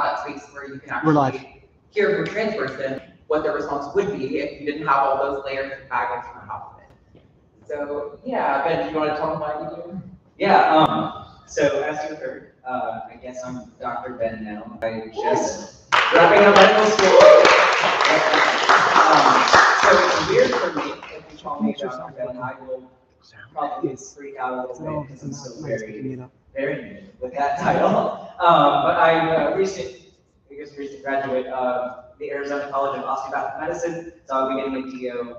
have that space where you can actually hear from a trans person what their response would be if you didn't have all those layers of baggage on top of it. So yeah, Ben, do you want to tell them what you do? Yeah, so as you heard, I guess I'm Dr. Ben now. I just wrapping up medical school. So it's weird for me if you call me Dr. Ben, I will probably freak out a little bit because I'm still very new with that title. But I'm a recent graduate of the Arizona College of Osteopathic Medicine, so I'll be getting my DO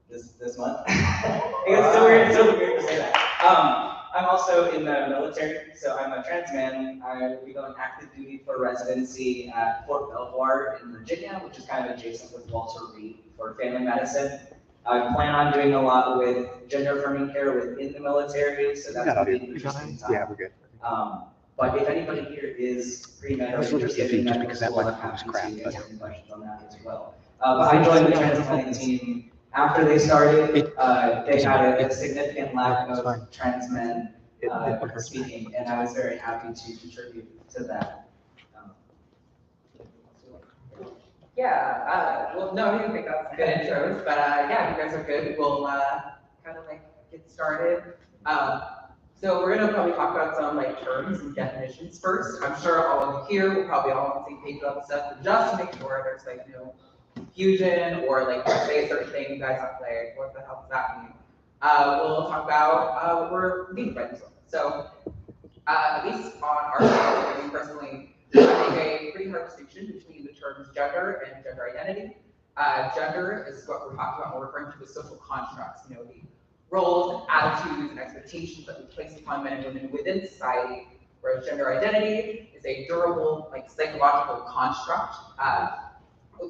this month. It's so weird to say that. I'm also in the military, so I'm a trans man. I will be going active duty for residency at Fort Belvoir in Virginia, which is kind of adjacent with Walter Reed for family medicine. I plan on doing a lot with gender affirming care within the military, so that's going to be an interesting time. Yeah, we're good. But if anybody here is pre-med or interested in medical school, I'm happy to answer any questions on that as well. But I joined the transplanting team after they started. They had a significant lack of trans men speaking, and I was very happy to contribute to that. Yeah, well, no, I didn't think that's good intros, but yeah, you guys are good. We'll kind of like get started. So we're gonna probably talk about some like terms and definitions first. I'm sure all of you here will probably all on the same page about stuff, but just to make sure there's like no confusion or like say a certain thing, you guys have to like, what the hell does that mean? We'll talk about what we're meaning by this one. So at least on our side, me personally, I make a pretty hard distinction between the terms gender and gender identity. Gender is what we're talking about when we're referring to the social constructs, you know, the roles and attitudes and expectations that we place upon men and women within society, whereas gender identity is a durable, like psychological construct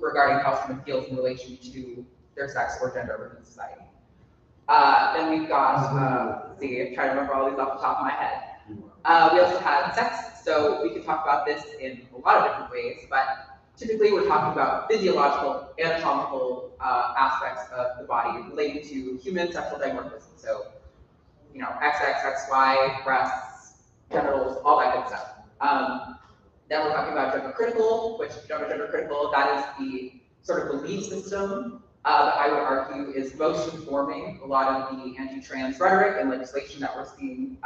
regarding how someone feels in relation to their sex or gender within society. Then we've got, let's see, I'm trying to remember all these off the top of my head. We also have sex, so we can talk about this in a lot of different ways, but typically we're talking about physiological, anatomical aspects of the body related to human sexual dimorphism. So, you know, XX, XY, breasts, genitals, all that good stuff. Then we're talking about gender critical, which gender critical, that is the sort of belief system that I would argue is most informing a lot of the anti-trans rhetoric and legislation that we're seeing.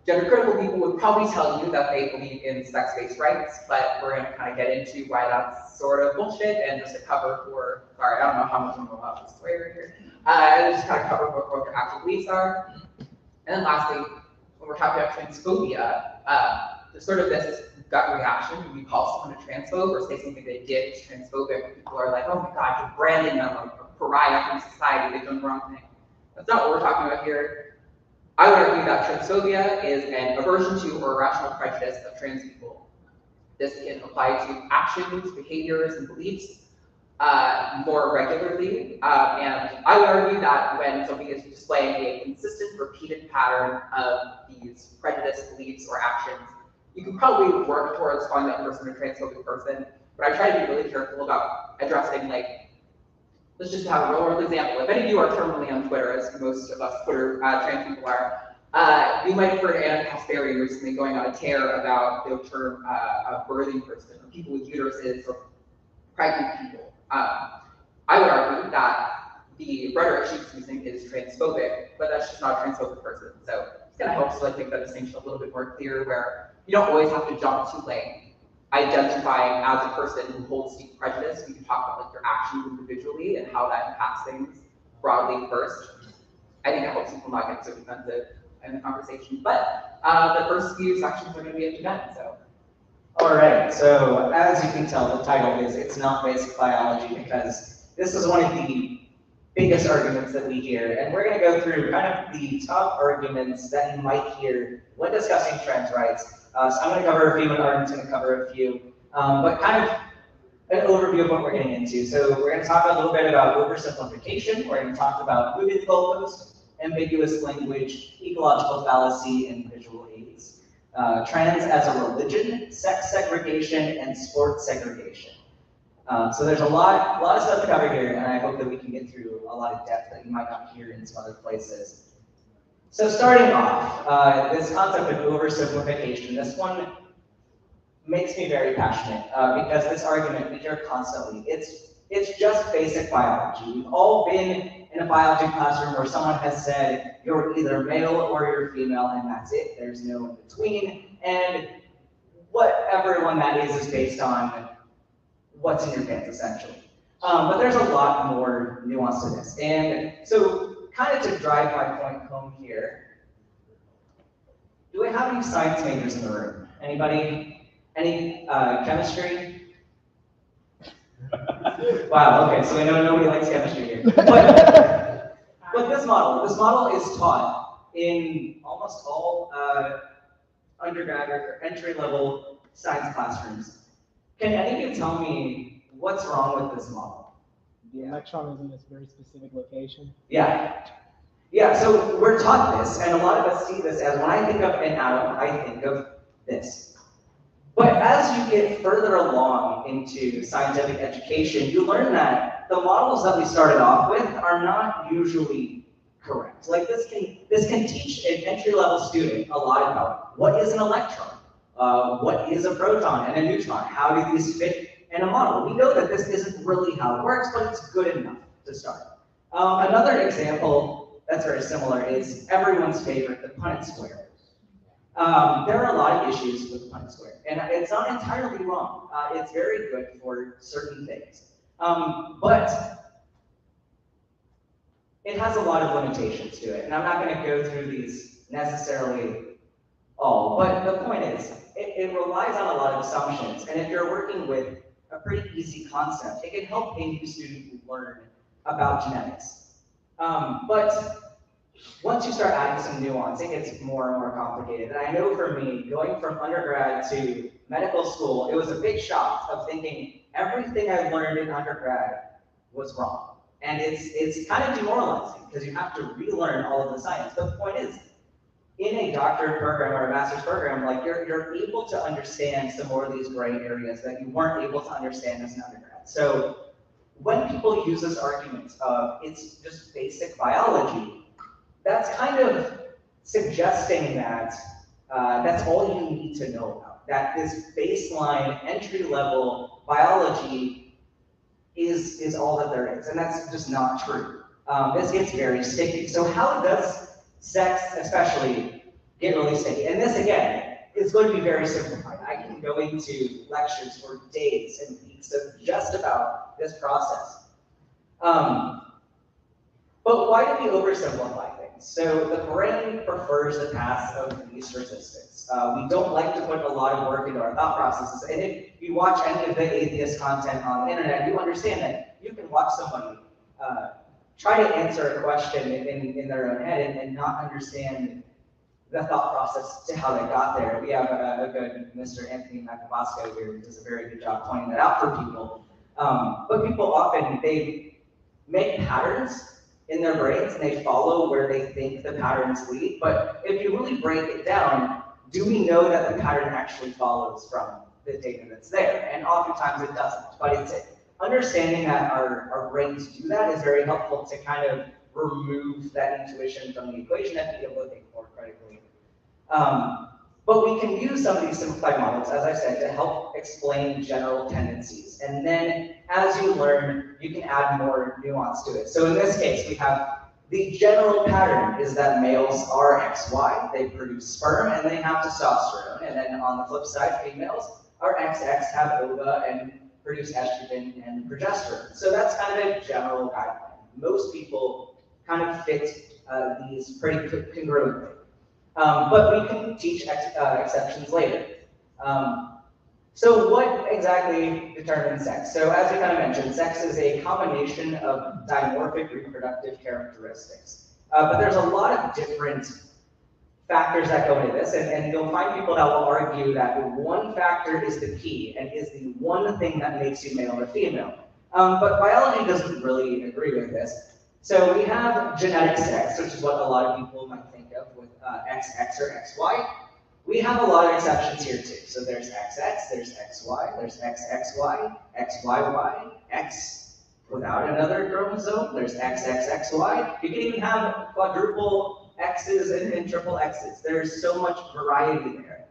Gender critical people would probably tell you that they believe in sex-based rights, but we're going to kind of get into why that's sort of bullshit and just a cover for, sorry, I don't know how much I'm allowed to swear here. Just kind of cover what their actual beliefs are. And then lastly, when we're talking about transphobia, there's sort of this gut reaction when you call someone a transphobe or say something they did is transphobic. People are like, oh my God, you're branding them like a pariah from society, they've done the wrong thing. That's not what we're talking about here. I would argue that transphobia is an aversion to or irrational prejudice of trans people. This can apply to actions, behaviors, and beliefs more regularly. And I would argue that when somebody is displaying a consistent, repeated pattern of these prejudice, beliefs, or actions, you can probably work towards calling that person a transphobic person. But I try to be really careful about addressing, like, let's just have a real world example. If any of you are terminally on Twitter, as most of us Twitter trans people are, you might have heard Anna Kasperi recently going on a tear about the term a birthing person, or people with uteruses, or pregnant people. I would argue that the rhetoric she's using is transphobic, but that's just not a transphobic person. So it's going to help to make that distinction a little bit more clear, where you don't always have to jump to like identifying as a person who holds deep prejudice. We can talk about like your actions individually and how that impacts things broadly first. I think it helps people not get so defensive in the conversation. But the first few sections are going to be up to Ben. So. All right. So as you can tell, the title is "It's Not Basic Biology" because this is one of the biggest arguments that we hear, and we're going to go through kind of the top arguments that you might hear when discussing trans rights. So I'm going to cover a few, and Arden's going to cover a few, but kind of an overview of what we're getting into. So we're going to talk a little bit about oversimplification. We're going to talk about moving the goalpost, ambiguous language, ecological fallacy, and visual aids. Trans as a religion, sex segregation, and sports segregation. So there's a lot of stuff to cover here, and I hope that we can get through a lot of depth that you might not hear in some other places. So starting off, this concept of oversimplification, this one makes me very passionate because this argument we hear constantly. It's just basic biology. We've all been in a biology classroom where someone has said you're either male or you're female, and that's it. There's no in between, and what everyone that is based on what's in your pants, essentially. But there's a lot more nuance to this, and so kind of to drive my point home here. Do I have any science majors in the room? Anybody? Any chemistry? Wow, okay, so I know nobody likes chemistry here. But this model is taught in almost all undergrad or entry-level science classrooms. Can any of you tell me what's wrong with this model? The electron is in this very specific location. Yeah, so we're taught this, and a lot of us see this as, when I think of an atom, I think of this. But as you get further along into scientific education, you learn that the models that we started off with are not usually correct. Like this can teach an entry-level student a lot about what is an electron, what is a proton and a neutron, how do these fit in a model. We know that this isn't really how it works, but it's good enough to start. Another example that's very similar is everyone's favorite, the Punnett square. There are a lot of issues with the Punnett square, and it's not entirely wrong. It's very good for certain things, but it has a lot of limitations to it, and I'm not going to go through these necessarily all, but the point is, it relies on a lot of assumptions, and if you're working with a pretty easy concept, it can help a new student learn about genetics. But once you start adding some nuance, it gets more and more complicated. And I know for me, going from undergrad to medical school, it was a big shock of thinking everything I learned in undergrad was wrong. And it's kind of demoralizing because you have to relearn all of the science. But the point is, in a doctorate program or a master's program, like you're able to understand some more of these gray areas that you weren't able to understand as an undergrad. So when people use this argument of it's just basic biology, that's kind of suggesting that that's all you need to know about. That this baseline entry-level biology is all that there is, and that's just not true. This gets very sticky. So how does sex especially get really sticky? And this, again, is going to be very simplified. I can go into lectures for days and weeks of just about this process. But why do we oversimplify things? So the brain prefers the path of least resistance. We don't like to put a lot of work into our thought processes. And if you watch any of the atheist content on the internet, you understand that you can watch somebody try to answer a question in their own head and not understand the thought process to how they got there. We have a good Mr. Anthony Macabosco here who does a very good job pointing that out for people. But people often, they make patterns in their brains and they follow where they think the patterns lead. But if you really break it down, do we know that the pattern actually follows from the data that's there? And oftentimes it doesn't, but it's understanding that our brains do that is very helpful to kind of remove that intuition from the equation and be able to think more critically. But we can use some of these simplified models, as I said, to help explain general tendencies. And then as you learn, you can add more nuance to it. So in this case, we have the general pattern is that males are XY, they produce sperm and they have testosterone. And then on the flip side, females are XX, have ova and produce estrogen and progesterone. So that's kind of a general guideline. Most people kind of fit these pretty congruently. But we can teach exceptions later. So what exactly determines sex? So as we kind of mentioned, sex is a combination of dimorphic reproductive characteristics. But there's a lot of different factors that go into this, and you'll find people that will argue that one factor is the key and is the one thing that makes you male or female. But biology doesn't really agree with this. So we have genetic sex, which is what a lot of people might think of with XX or XY. We have a lot of exceptions here too. So there's XX, there's XY, there's XXY, XYY, X without another chromosome, there's XXXY. You can even have quadruple X's and triple X's. There's so much variety there.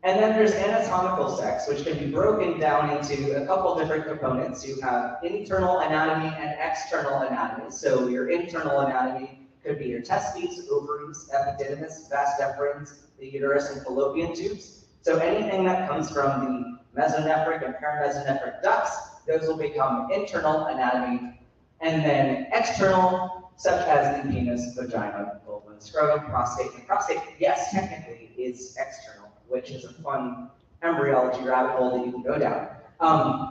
And then there's anatomical sex, which can be broken down into a couple different components. You have internal anatomy and external anatomy. So your internal anatomy could be your testes, ovaries, epididymis, vas deferens, the uterus, and fallopian tubes. So anything that comes from the mesonephric and paramesonephric ducts, those will become internal anatomy. And then external, such as the penis, vagina, vulva, scrotum, prostate. And prostate, yes, technically is external, which is a fun embryology rabbit hole that you can go down.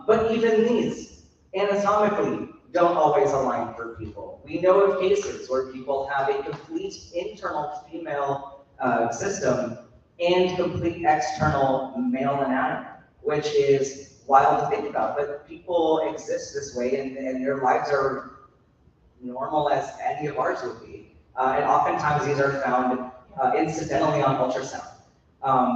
But even these, anatomically, don't always align for people. We know of cases where people have a complete internal female system and complete external male anatomy, which is wild to think about, but people exist this way and their lives are normal as any of ours would be. And oftentimes these are found incidentally on ultrasound.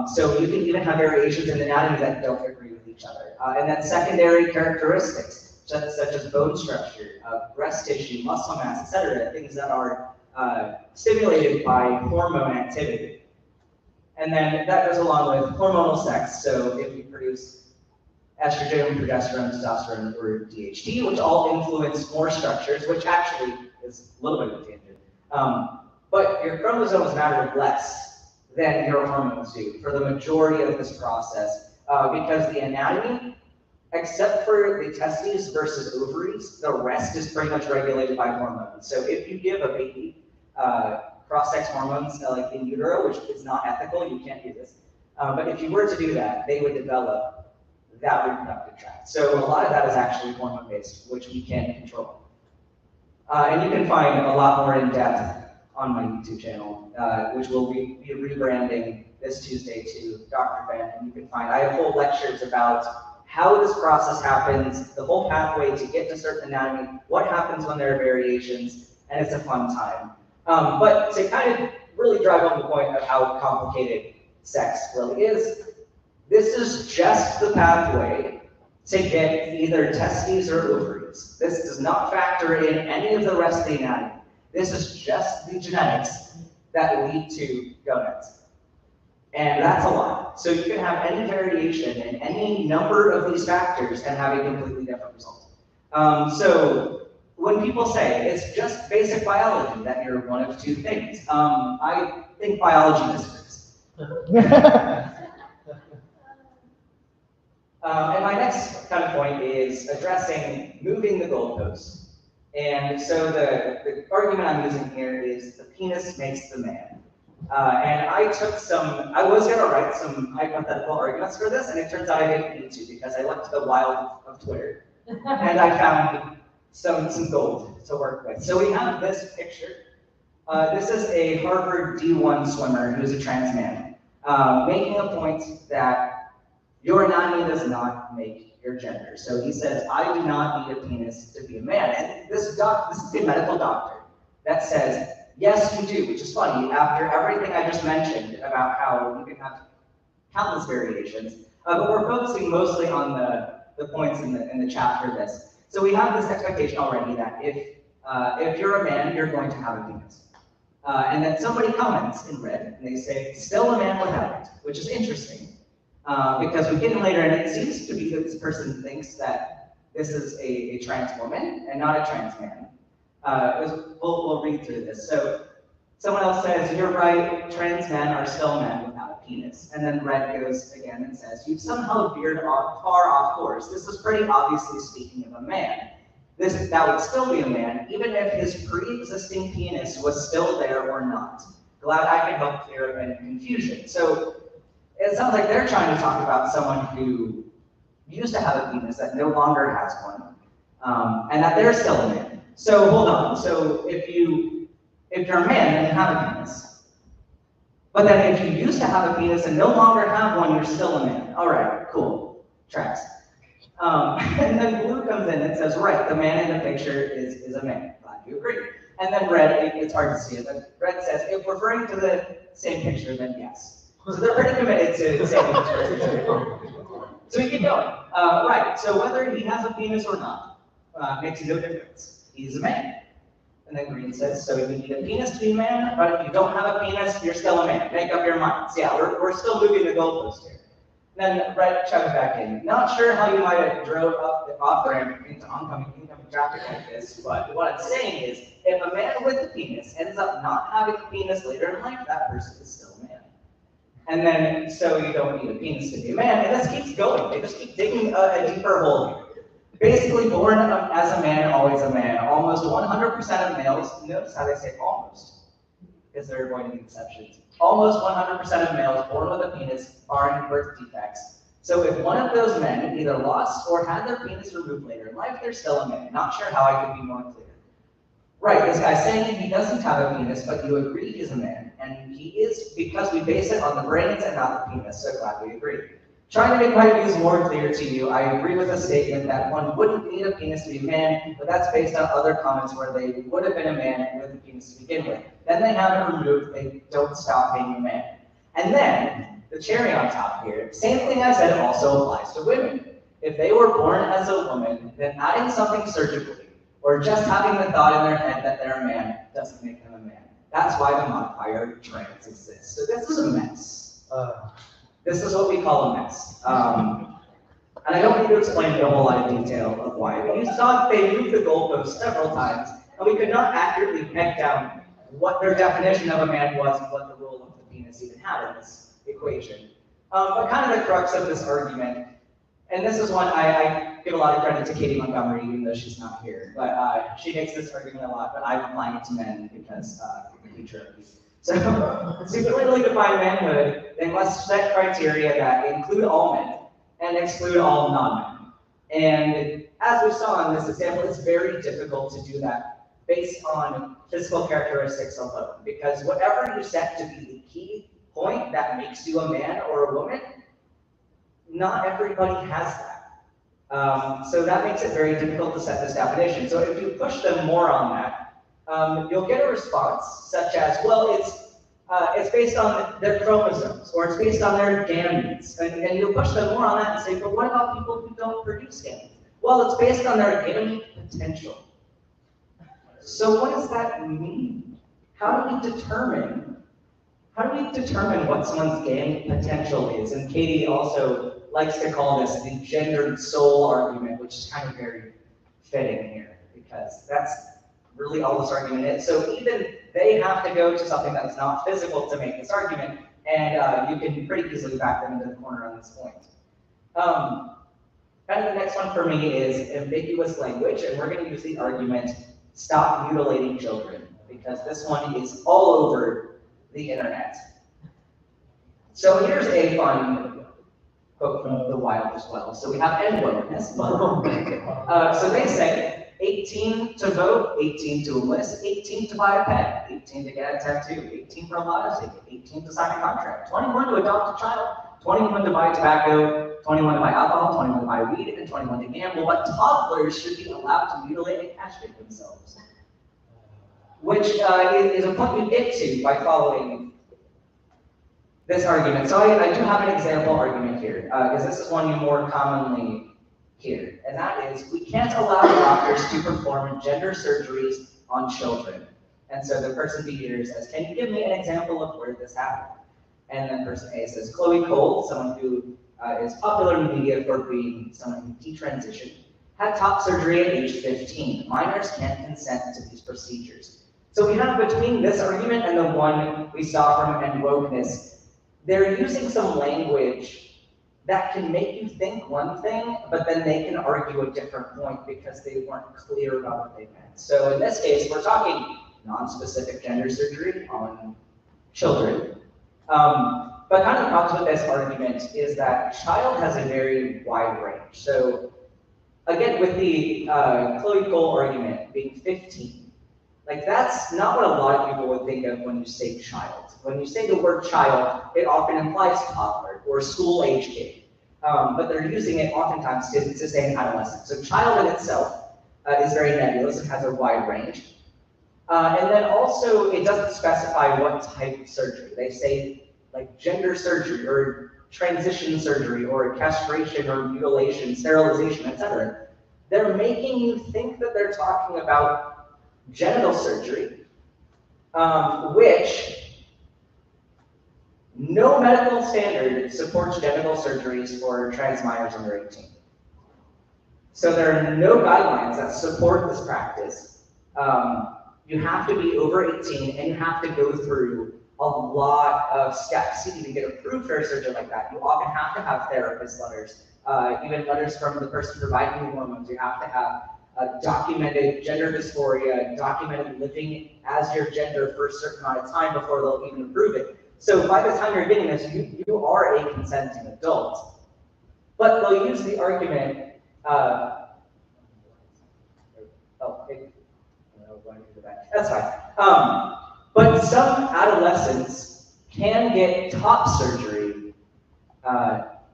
So you can even have variations in anatomy that don't agree with each other. And then secondary characteristics, such as bone structure, breast tissue, muscle mass, etc., things that are stimulated by hormone activity. And then that goes along with hormonal sex. So if we produce estrogen, progesterone, testosterone, or DHT, which all influence more structures, which actually is a little bit of a tangent. But your chromosomes matter less than your hormones do for the majority of this process, because the anatomy, except for the testes versus ovaries, the rest is pretty much regulated by hormones. So if you give a baby cross-sex hormones like in utero, which is not ethical, you can't do this. But if you were to do that, they would develop that reproductive tract. So a lot of that is actually hormone-based, which we can't control. And you can find a lot more in depth on my YouTube channel, which will be rebranding this Tuesday to Dr. Ben. And you can find, I have whole lectures about how this process happens, the whole pathway to get to certain anatomy, what happens when there are variations, and it's a fun time. But to kind of really drive home the point of how complicated sex really is, this is just the pathway to get either testes or ovaries. This does not factor in any of the rest of the anatomy. This is just the genetics that lead to gonads. And that's a lot. So you can have any variation in any number of these factors and have a completely different result. So when people say it's just basic biology, that you're one of two things, I think biology disagrees. And my next kind of point is addressing moving the goalposts. And so the argument I'm using here is the penis makes the man. And I was gonna write some hypothetical arguments for this, and it turns out I didn't need to because I looked at the wild of Twitter, and I found some gold to work with. So we have this picture. This is a Harvard D1 swimmer who's a trans man, making a point that your anatomy does not make your gender. So he says, I do not need a penis to be a man. And this is a medical doctor that says, yes, you do, which is funny, after everything I just mentioned about how you can have countless variations. But we're focusing mostly on the points in the chat for this. So we have this expectation already that if you're a man, you're going to have a penis. And then somebody comments in red, and they say, still a man without it, which is interesting. Because we get in later, and it seems to be that this person thinks that this is a trans woman and not a trans man. We'll read through this. So someone else says, you're right, trans men are still men without a penis. And then red goes again and says, you've somehow veered far off course. This is pretty obviously speaking of a man. That would still be a man, even if his pre-existing penis was still there or not. Glad I can help clear any confusion. So it sounds like they're trying to talk about someone who used to have a penis that no longer has one, and that they're still a man. So hold on. So if you're a man and you have a penis, but then if you used to have a penis and no longer have one, you're still a man. All right, cool, tracks. And then blue comes in and says, right, the man in the picture is a man. Glad you agree. And then red, it's hard to see it, but red says, if referring to the same picture, then yes. So they're pretty committed to the same picture. So we keep going. Right, so whether he has a penis or not makes no difference. He's a man. And then green says, so you need a penis to be a man, but if you don't have a penis, you're still a man. Make up your minds. Yeah, we're still moving the goalpost here. Then red chimes back in. Not sure how you might have drove up the off-ramp into oncoming incoming traffic like this, but what I'm saying is, if a man with a penis ends up not having a penis later in life, that person is still a man. And then, so you don't need a penis to be a man, and this keeps going. They just keep digging a deeper hole here. Basically, born as a man, always a man. Almost 100% of males, notice how they say almost, because there are going to be exceptions. Almost 100% of males born with a penis barring birth defects. So if one of those men either lost or had their penis removed later in life, they're still a man. Not sure how I could be more clear. Right, this guy's saying he doesn't have a penis, but you agree he's a man. And he is because we base it on the brains and not the penis, so glad we agree. Trying to make my views more clear to you, I agree with the statement that one wouldn't need a penis to be a man, but that's based on other comments where they would have been a man with a penis to begin with. Then they have it removed, they don't stop being a man. And then, the cherry on top here, same thing I said also applies to women. If they were born as a woman, then adding something surgically, or just having the thought in their head that they're a man, doesn't make them a man. That's why the modifier trans exists. So this is a mess. This is what we call a mess. And I don't need to explain a whole lot of detail of why, but you saw they moved the goalpost several times, and we could not accurately peg down what their definition of a man was and what the role of the penis even had in this equation. But kind of the crux of this argument, and this is one I give a lot of credit to Katie Montgomery, even though she's not here, but she makes this argument a lot, but I'm applying it to men because we trophies. So, to clearly define manhood, they must set criteria that include all men and exclude all non-men. And as we saw in this example, it's very difficult to do that based on physical characteristics alone, because whatever you set to be the key point that makes you a man or a woman, not everybody has that. So that makes it very difficult to set this definition. So if you push them more on that, you'll get a response such as, well, it's based on their chromosomes, or it's based on their gametes. And you'll push them more on that and say, but what about people who don't produce gametes? Well, it's based on their gamete potential. So what does that mean? How do we determine what someone's gamete potential is? And Katie also likes to call this the gendered soul argument, which is kind of very fitting here, because that's really all this argument is. So even they have to go to something that's not physical to make this argument, and you can pretty easily back them into the corner on this point. And the next one for me is ambiguous language, and we're going to use the argument, stop mutilating children, because this one is all over the internet. So here's a fun quote from the wild as well. So we have N-wokeness, so they say, 18 to vote, 18 to enlist, 18 to buy a pet, 18 to get a tattoo, 18 for a lottery ticket, 18 to sign a contract, 21 to adopt a child, 21 to buy tobacco, 21 to buy alcohol, 21 to buy weed, and 21 to gamble, but toddlers should be allowed to mutilate and castrate themselves. Which is a point you get to by following this argument. So I do have an example argument here, because this is one you more commonly hear, and that is, we can't allow doctors to perform gender surgeries on children. And so the person B here says, can you give me an example of where this happened? And then person A says, Chloe Cole, someone who is popular in the media for being someone who detransitioned, had top surgery at age 15. Minors can't consent to these procedures. So we have between this argument and the one we saw from N-wokeness, they're using some language that can make you think one thing, but then they can argue a different point because they weren't clear about what they meant. So in this case, we're talking non-specific gender surgery on children. But kind of the problem with this argument is that child has a very wide range. So again, with the Chloe Cole argument being 15, like that's not what a lot of people would think of when you say child. When you say the word child, it often implies toddler or school age kid. But they're using it oftentimes to say an adolescent. So child in itself is very nebulous and has a wide range. And then also it doesn't specify what type of surgery. They say like gender surgery or transition surgery or castration or mutilation, sterilization, etc. They're making you think that they're talking about genital surgery, which no medical standard supports genital surgeries for trans minors under 18. So there are no guidelines that support this practice. You have to be over 18 and you have to go through a lot of steps to even get approved for a surgery like that. You often have to have therapist letters, even letters from the person providing the hormones. You have to have documented gender dysphoria, documented living as your gender for a certain amount of time before they'll even approve it. So by the time you're getting this, you are a consenting adult. But they'll use the argument, that's fine. But some adolescents can get top surgery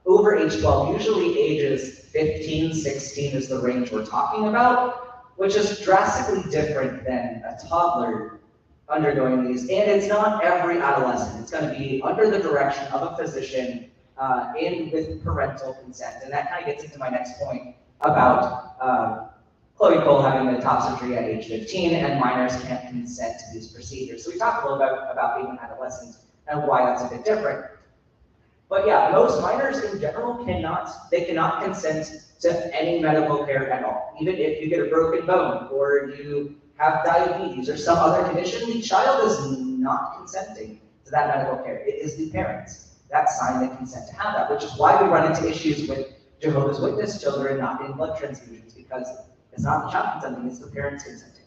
over age 12, usually ages 15, 16 is the range we're talking about, which is drastically different than a toddler undergoing these. And it's not every adolescent. It's going to be under the direction of a physician and with parental consent. And that kind of gets into my next point about Chloe Cole having the top surgery at age 15 and minors can't consent to these procedures. So we talked a little bit about being an adolescent and why that's a bit different. But yeah, most minors in general cannot consent to any medical care at all. Even if you get a broken bone or you have diabetes or some other condition, the child is not consenting to that medical care. It is the parents that sign the consent to have that, which is why we run into issues with Jehovah's Witness children not getting blood transfusions, because it's not the child consenting, it's the parents consenting.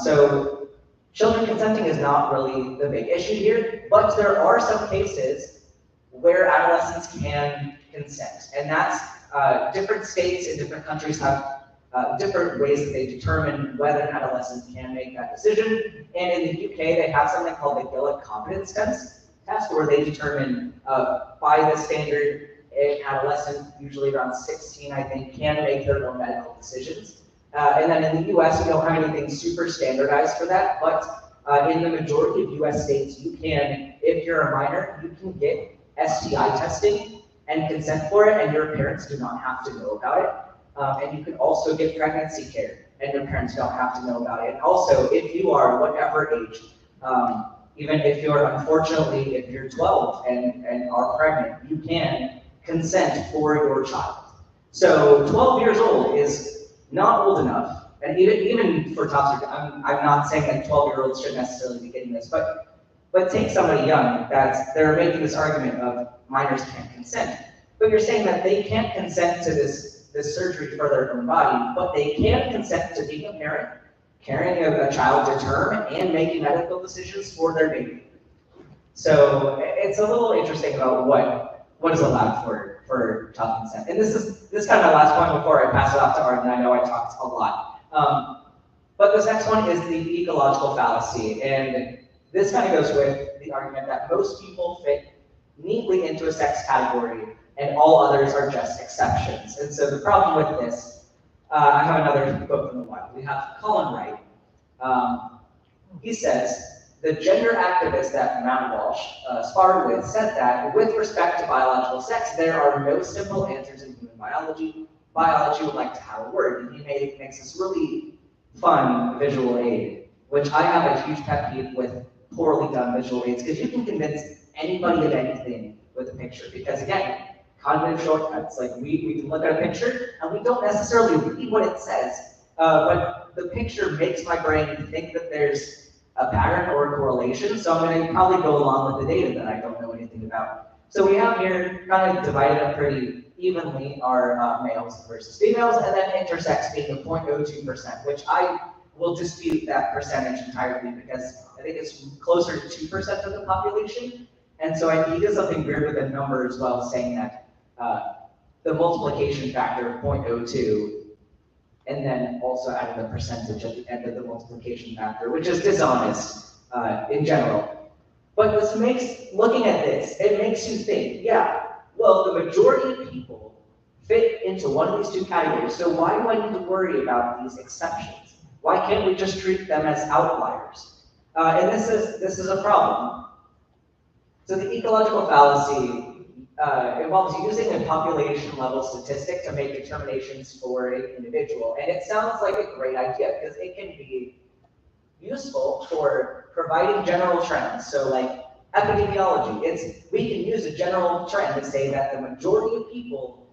So children consenting is not really the big issue here, but there are some cases where adolescents can consent. And that's different states and different countries have different ways that they determine whether an adolescent can make that decision. And in the UK, they have something called the Gillick Competence Test, where they determine by the standard, an adolescent, usually around 16, I think, can make their own medical decisions. And then in the US, we don't have anything super standardized for that, but in the majority of US states, you can, if you're a minor, you can get STI testing and consent for it, and your parents do not have to know about it. And you can also get pregnancy care, and your parents don't have to know about it. And also, if you are whatever age, even if you're, unfortunately, if you're 12 and are pregnant, you can consent for your child. So 12 years old is not old enough, and even for top surgery, I'm not saying that 12-year-olds should necessarily be getting this, but take somebody young they're making this argument of minors can't consent, but you're saying that they can't consent to this surgery for their own body, but they can consent to being a parent, carrying a child to term, and making medical decisions for their baby. So it's a little interesting about what is allowed for child consent. And this is kind of my last point before I pass it off to Arden. I know I talked a lot. But this next one is the ecological fallacy, and this kind of goes with the argument that most people fit neatly into a sex category and all others are just exceptions. And so the problem with this, I have another quote from the Wild. We have Colin Wright. He says, the gender activist that Matt Walsh sparred with said that with respect to biological sex, there are no simple answers in human biology. Biology would like to have a word, and he makes this really fun visual aid, which I have a huge pet peeve with poorly done visual aids, because you can convince anybody of anything with a picture, because again, cognitive shortcuts, like we can look at a picture and we don't necessarily read what it says, but the picture makes my brain think that there's a pattern or a correlation, so I'm going to probably go along with the data that I don't know anything about. So we have here kind of divided up pretty evenly our males versus females, and then intersex being the 0.02%, which I will dispute that percentage entirely, because I think it's closer to 2% of the population. And so I think he did something weird with a number as well, saying that the multiplication factor of 0.02, and then also added a percentage at the end of the multiplication factor, which is dishonest in general. But this makes, looking at this, it makes you think, yeah, well, the majority of people fit into one of these two categories, so why do I need to worry about these exceptions? Why can't we just treat them as outliers? And this is a problem. So the ecological fallacy involves using a population-level statistic to make determinations for an individual. And it sounds like a great idea, because it can be useful for providing general trends. So like epidemiology, we can use a general trend to say that the majority of people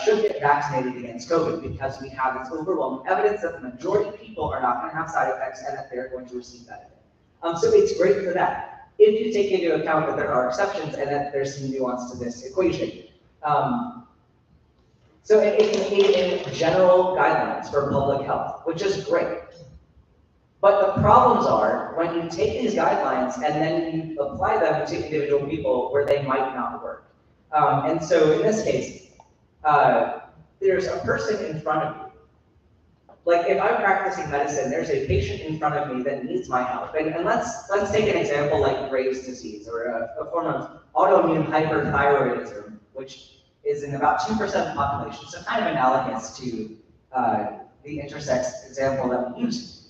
should get vaccinated against COVID because we have this overwhelming evidence that the majority of people are not going to have side effects and that they're going to receive benefit. So it's great for that. If you take into account that there are exceptions and that there's some nuance to this equation. So it can aid in general guidelines for public health, which is great. But the problems are when you take these guidelines and then you apply them to individual people where they might not work. And so in this case, there's a person in front of you. Like if I'm practicing medicine, there's a patient in front of me that needs my help. And let's take an example like Graves' disease or a form of autoimmune hyperthyroidism, which is in about 2% of the population. So kind of analogous to the intersex example that we used.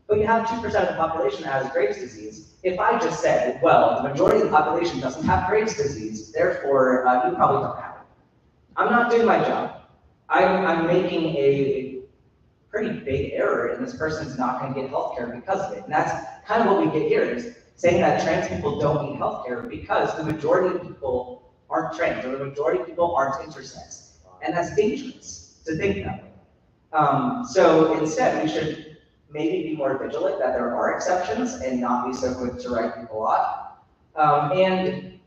But you have 2% of the population that has Graves' disease. If I just said, well, the majority of the population doesn't have Graves' disease, therefore you probably don't have it. I'm not doing my job. I'm making a pretty big error, and this person's not going to get healthcare because of it. And that's kind of what we get here, is saying that trans people don't need healthcare because the majority of people aren't trans, or the majority of people aren't intersex. And that's dangerous to think that way. So instead, we should maybe be more vigilant that there are exceptions and not be so quick to write people off. And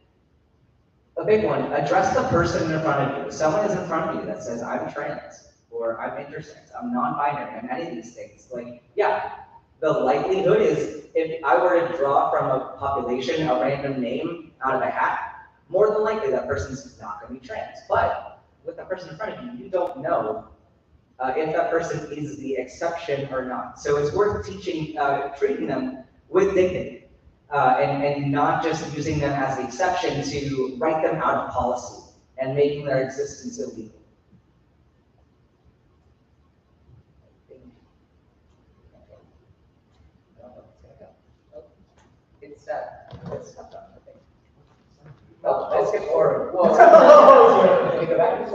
a big one, address the person in front of you. If someone is in front of you that says, I'm trans, or I'm intersex, I'm non-binary, I'm any of these things. Like, yeah, the likelihood is if I were to draw from a population a random name out of a hat, more than likely that person's not going to be trans. But with the person in front of you, you don't know if that person is the exception or not. So it's worth treating them with dignity and not just using them as the exception to write them out of policy and making their existence illegal. It's stuck on, I think. Oh, let's get forward. Whoa. Can we go back?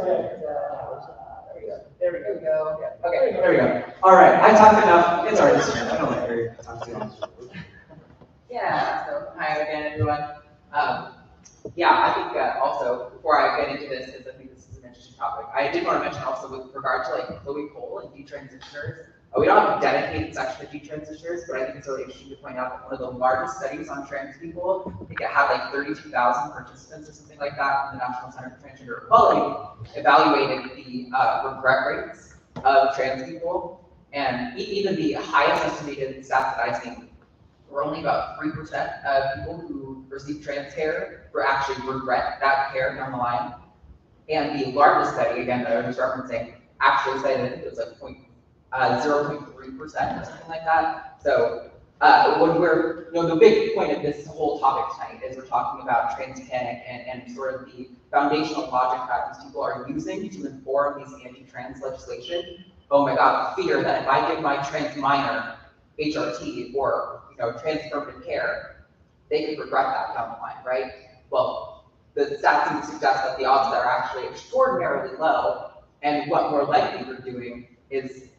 There we go. Yeah. Okay, there we go. All right, I talked enough. It's already streamed. I don't like her. Talk too long. Yeah, so hi again, everyone. Yeah, I think also, before I get into this, because I think this is an interesting topic, I did want to mention also with regard to like Chloe Cole and detransitioners. We don't have a dedicated section of detransitioners, but I think it's really interesting to point out that one of the largest studies on trans people, I think it had like 32,000 participants or something like that from the National Center for Transgender Equality, evaluated the regret rates of trans people, and even the highest estimated stats that I've seen were only about 3% of people who receive trans care who actually regret that care down the line. And the largest study, again, that I was just referencing, actually cited, I think it was like 0.3% or something like that. So when we're, the big point of this whole topic tonight is we're talking about trans panic and sort of the foundational logic that these people are using to inform these anti-trans legislation. Oh my God, fear that if I give my trans minor HRT or trans affirmative care, they could regret that down the line, right? Well, the stats seem to suggest that the odds are actually extraordinarily low, and what more likely you're doing is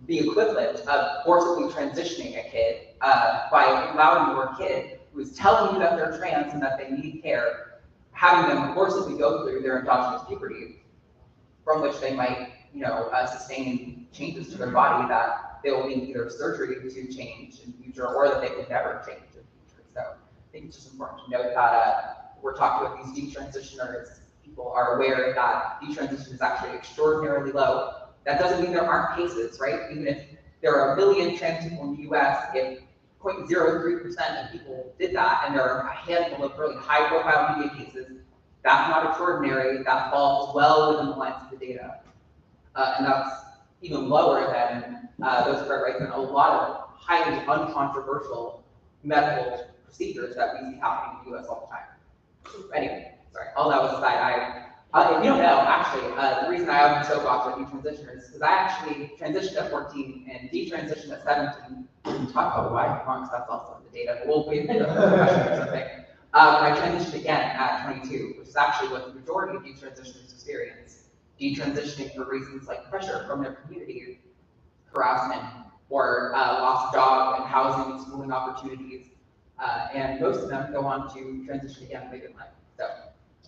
the equivalent of forcibly transitioning a kid by allowing your kid who is telling you that they're trans and that they need care, having them forcibly go through their endogenous puberty, from which they might, sustain changes to their body that they will need either surgery to change in the future or that they could never change in the future. So I think it's just important to note that we're talking about these detransitioners. People are aware that detransition is actually extraordinarily low. That doesn't mean there aren't cases, right? Even if there are 1 million trans people in the US, if 0.03% of people did that, and there are a handful of really high-profile media cases, that's not extraordinary. That falls well within the lines of the data. And that's even lower than those regret rates in a lot of highly uncontroversial medical procedures that we see happening in the US all the time. Anyway, sorry, all that was aside, if you don't know, actually, the reason I have so soapbox with detransitioners is because I actually transitioned at 14 and detransitioned at 17. We can talk about why I'm wrong, because that's also in the data, but we'll wait for the question or something. I transitioned again at 22, which is actually what the majority of detransitioners experience. Detransitioning for reasons like pressure from their community, harassment, or loss of job and housing and schooling opportunities. And most of them go on to transition again later in life. So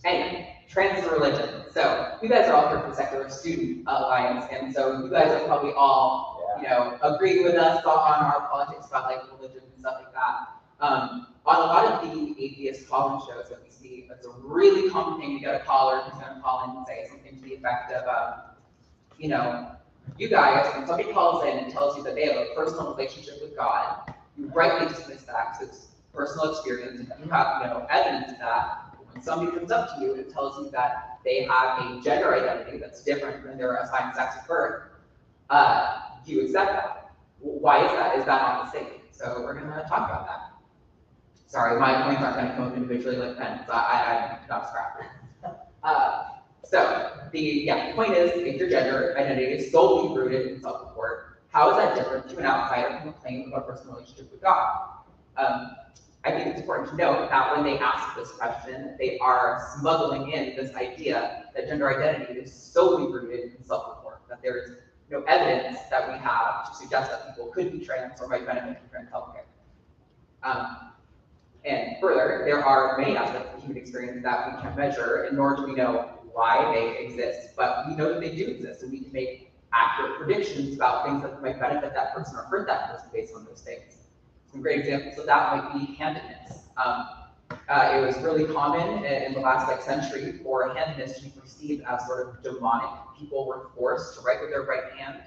anyway, trans is a religion. So you guys are all here for the Secular Student Alliance, and so you guys are probably all, agree with us on our politics about like religion and stuff like that. On a lot of the atheist call-in shows that we see, it's a really common thing to get a caller who's going to call in and say something to the effect of, you guys, when somebody calls in and tells you that they have a personal relationship with God, you rightly dismiss that because it's personal experience and you have, evidence of that. When somebody comes up to you and tells you that they have a gender identity that's different than their assigned sex at birth, you accept that. Why is that? Is that not the same? So we're going to talk about that. Sorry, my points aren't going to come up individually like pens. I'm not scrapping. So the point is, if your gender identity is solely rooted in self-report, how is that different to an outsider from a claim of a personal relationship with God? I think it's important to note that when they ask this question, they are smuggling in this idea that gender identity is solely rooted in self-report, that there is no evidence that we have to suggest that people could be trans or might benefit from trans healthcare. And further, there are many aspects of human experience that we can measure, and nor do we know why they exist, but we know that they do exist, and we can make accurate predictions about things that might benefit that person or hurt that person based on those things. Some great examples of that might be handedness. It was really common in the last century for handedness to be perceived as sort of demonic. People were forced to write with their right hand.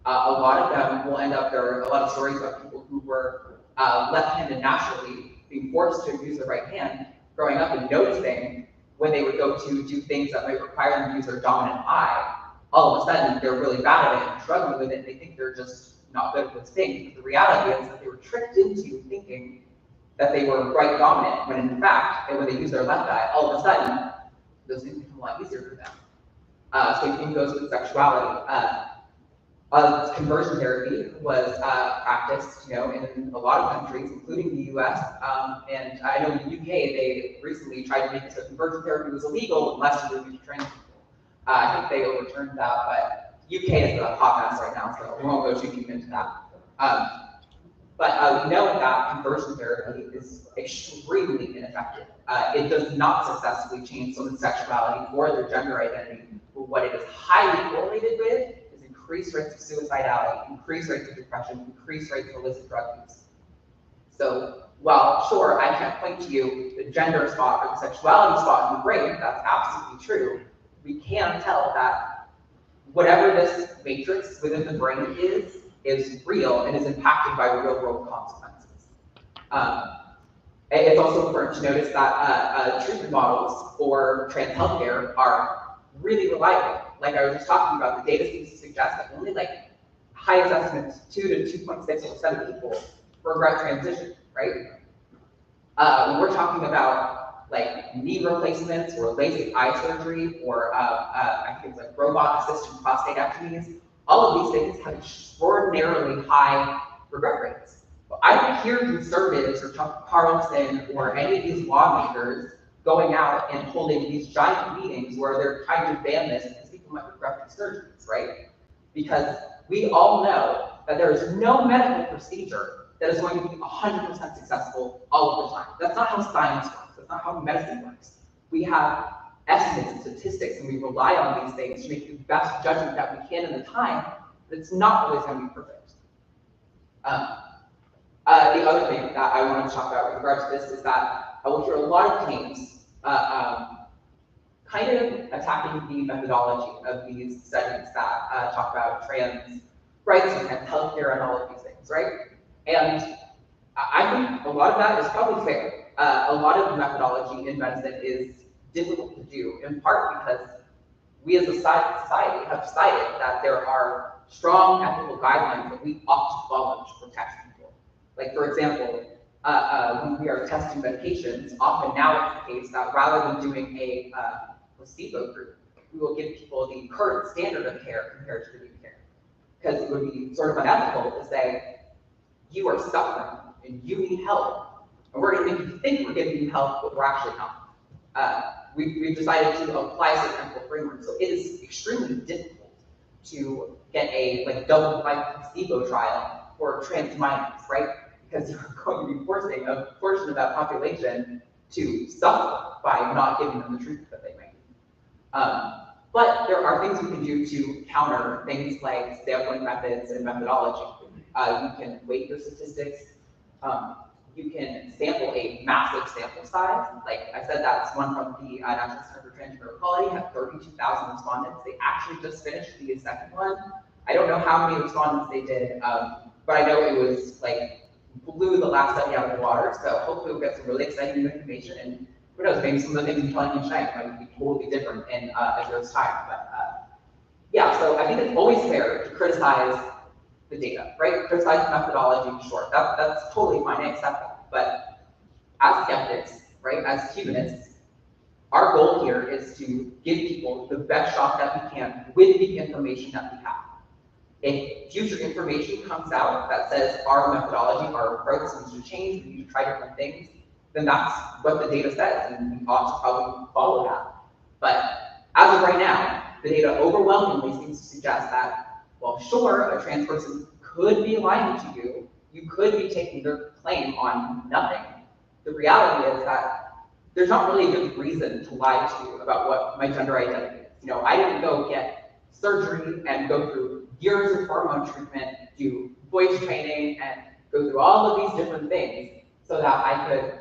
A lot of them will end up, there are a lot of stories about people who were left-handed naturally, being forced to use their right hand, growing up and noticing when they would go to do things that might require them to use their dominant eye, all of a sudden they're really bad at it and struggling with it, and they think they're just not good at those things. But the reality is that they were tricked into thinking that they were right dominant, when in fact, when they use their left eye, all of a sudden, those things become a lot easier for them. Same thing goes with sexuality. Conversion therapy was practiced, in a lot of countries, including the US. And I know in the UK, they recently tried to make it so conversion therapy was illegal unless you were to trans people. I think they overturned that, but UK is a hot mess right now, so we won't go too deep into that. But we know that conversion therapy is extremely ineffective. It does not successfully change someone's sexuality or their gender identity, but what it is highly correlated with is increased rates of suicidality, increased rates of depression, increased rates of illicit drug use. So while, sure, I can't point to you the gender spot or the sexuality spot in the brain, that's absolutely true, we can tell that whatever this matrix within the brain is real and is impacted by real-world consequences. It's also important to notice that treatment models for trans healthcare are really reliable. Like I was just talking about, the data seems to suggest that only highest estimates 2 to 2.6% of people regret transition, right? When we're talking about knee replacements or LASIK eye surgery or I think it's robot-assisted prostatectomies, all of these things have extraordinarily high regret rates. But I don't hear conservatives or Chuck Carlson or any of these lawmakers going out and holding these giant meetings where they're trying to ban this because people might regret their surgeries, right? Because we all know that there is no medical procedure that is going to be 100% successful all of the time. That's not how science works. That's not how medicine works. We have estimates and statistics, and we rely on these things to make the best judgment that we can in the time, but it's not always going to be perfect. The other thing that I wanted to talk about with regards to this is that I will hear a lot of claims kind of attacking the methodology of these studies that talk about trans rights and trans healthcare and all of these things, right? And I think a lot of that is probably fair. A lot of methodology in medicine is difficult to do, in part because we as a society have decided that there are strong ethical guidelines that we ought to follow to protect people. Like, for example, when we are testing medications, often now it's the case that rather than doing a placebo group, we will give people the current standard of care compared to the new care. Because it would be sort of unethical to say, you are suffering and you need help, and we're going to make you think we're giving you help, but we're actually not. We've decided to apply certain ethical frameworks, so it is extremely difficult to get a double-blind placebo trial for trans minors, right? Because you're going to be forcing a portion of that population to suffer by not giving them the treatment that they might need. But there are things we can do to counter things like sampling methods and methodology. You can weight your statistics. You can sample a massive sample size. Like I said, that's one from the National Center for Transgender Equality, had 32,000 respondents. They actually just finished the second one. I don't know how many respondents they did, but I know it was like blew the last study out of the water. So hopefully we'll get some really exciting new information, and who knows, maybe some of the things I'm telling you tonight might be totally different in a year's time. But yeah, so I think it's always fair to criticize the data, right? Criticize the methodology, sure, that's totally fine, I accept that. But as skeptics, right, as humanists, our goal here is to give people the best shot that we can with the information that we have. If future information comes out that says our methodology, our approach needs to change, we need to try different things, then that's what the data says, and we ought to probably follow that. But as of right now, the data overwhelmingly seems to suggest that, well, sure, a trans person could be lying to you, you could be taking their claim on nothing. The reality is that there's not really a good reason to lie to you about what my gender identity is. You know, I didn't go get surgery and go through years of hormone treatment, do voice training, and go through all of these different things so that I could,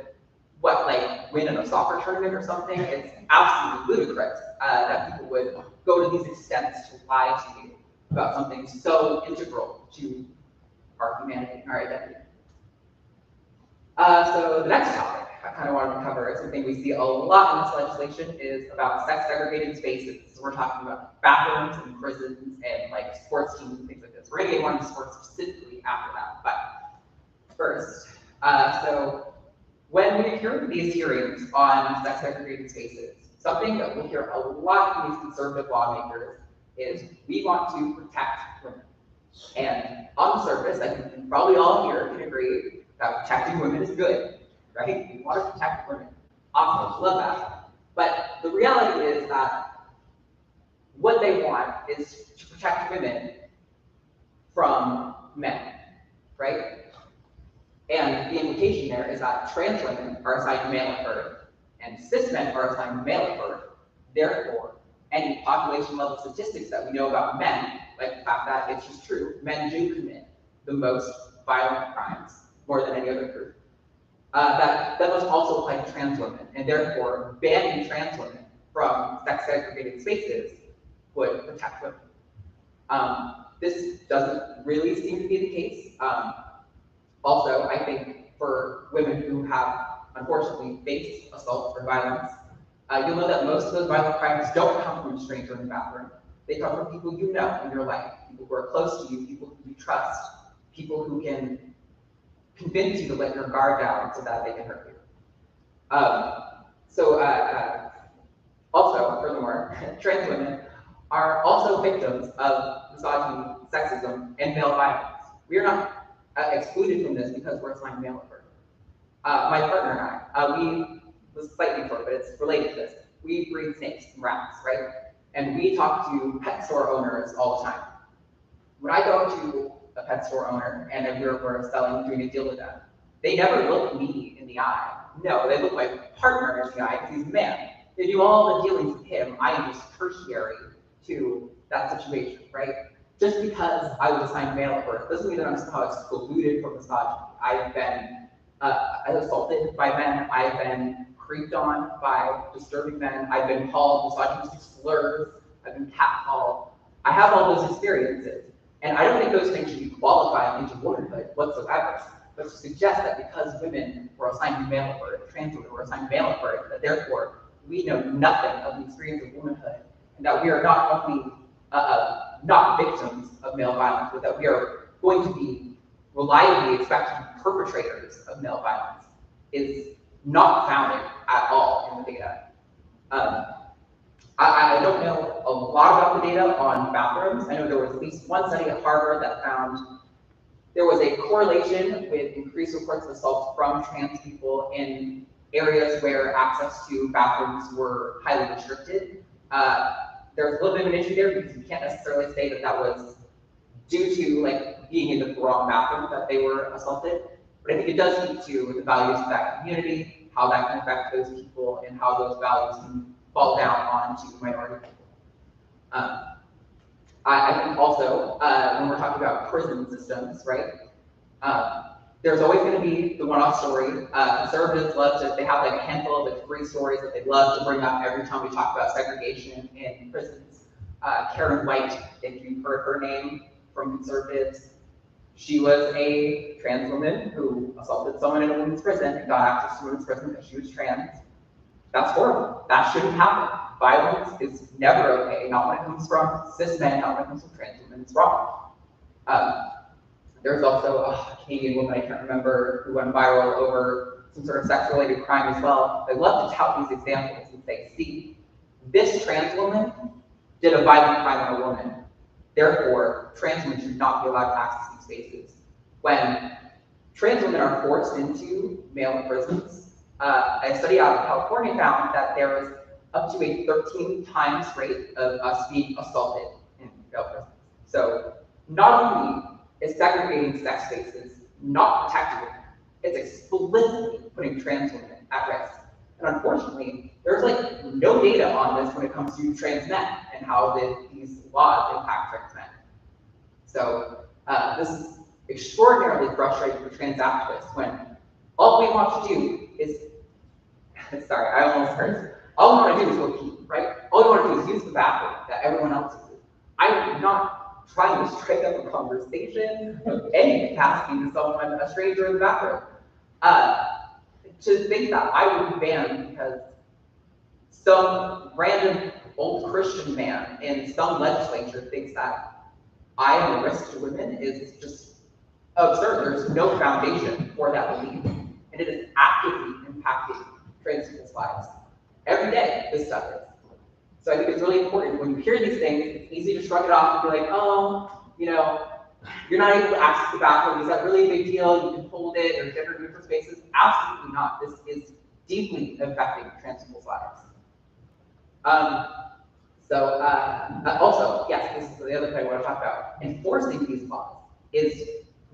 win in a soccer tournament or something. It's absolutely ludicrous that people would go to these extents to lie to you about something so integral to our humanity and our identity. So the next topic I kind of wanted to cover is something we see a lot in this legislation is about sex-segregated spaces. So we're talking about bathrooms and prisons and like sports teams and things like this. We're going to get more into sports specifically after that. But first, so when we hear these hearings on sex-segregated spaces, something that we'll hear a lot from these conservative lawmakers is we want to protect women. And on the surface, I think probably all here can agree that protecting women is good, right? We want to protect women. Awesome, love that. But the reality is that what they want is to protect women from men, right? And the implication there is that trans women are assigned male at birth, and cis men are assigned male at birth. Therefore, any population level statistics that we know about men, like the fact that it's just true, men do commit the most violent crimes more than any other group. That must also apply to trans women, and therefore banning trans women from sex-segregated spaces would protect women. This doesn't really seem to be the case. Also, I think for women who have unfortunately faced assault or violence, you'll know that most of those violent crimes don't come from a stranger in the bathroom. They come from people you know in your life, people who are close to you, people who you trust, people who can convince you to let your guard down so that they can hurt you. Also, furthermore, trans women are also victims of misogyny, sexism, and male violence. We are not excluded from this because we're assigned male at birth. My partner and I, this is slightly short, but it's related to this. We breed snakes and rats, right? And we talk to pet store owners all the time. When I go to a pet store owner and we're doing a deal with them, they never look me in the eye. No, they look my partner in the eye because he's a man. They do all the dealings with him. I am just tertiary to that situation, right? Just because I was assigned male at birth doesn't mean that I'm somehow excluded from misogyny. I've been assaulted by men. I've been creeped on by disturbing men. I've been called misogynistic slurs. I've been catcalled. I have all those experiences. And I don't think those things should be qualified into womanhood whatsoever. But to suggest that because women were assigned male at birth, trans women were assigned male at birth, that therefore we know nothing of the experience of womanhood, and that we are not only not victims of male violence, but that we are going to be reliably expected to be perpetrators of male violence is not founded at all in the data. I don't know a lot about the data on bathrooms. I know there was at least one study at Harvard that found there was a correlation with increased reports of assault from trans people in areas where access to bathrooms were highly restricted. There's a little bit of an issue there because you can't necessarily say that that was due to like being in the wrong bathroom that they were assaulted. But I think it does speak to the values of that community, how that can affect those people, and how those values can fall down onto minority people. I think also, when we're talking about prison systems, right, there's always going to be the one-off story. Conservatives love to, they have like a handful of like 3 stories that they love to bring up every time we talk about segregation in prisons. Karen White, if you've heard her name from conservatives, she was a trans woman who assaulted someone in a women's prison and got access to women's prison because she was trans. That's horrible. That shouldn't happen. Violence is never okay, not when it comes from cis men, not when it comes from trans women. It's wrong. There's also a Canadian woman, I can't remember, who went viral over some sort of sex-related crime as well. I love to tout these examples and say, see, this trans woman did a violent crime on a woman. Therefore, trans women should not be allowed to access these spaces. When trans women are forced into male prisons, a study out of California found that there was up to a 13 times rate of us being assaulted in male prisons. So not only is segregating sex spaces not protecting women, it's explicitly putting trans women at risk. And unfortunately, there's like no data on this when it comes to trans men and how these laws impact trans men. So this is extraordinarily frustrating for trans activists when all we want to do is, sorry, I almost cursed. All we want to do is go pee, right? All we want to do is use the bathroom that everyone else uses. I'm not trying to strike up a conversation of any capacity with someone, a stranger in the bathroom. To think that I would be banned because some random old Christian man in some legislature thinks that I am a risk to women is just absurd. There's no foundation for that belief. And it is actively impacting trans people's lives. Every day, this stuff is. So I think it's really important when you hear these things, it's easy to shrug it off and be like, oh, you know, you're not able to access the bathroom. Is that really a big deal? You can hold it or gender neutral spaces? Absolutely not. This is deeply affecting trans people's lives. Also, yes, this is the other thing I want to talk about. Enforcing these laws is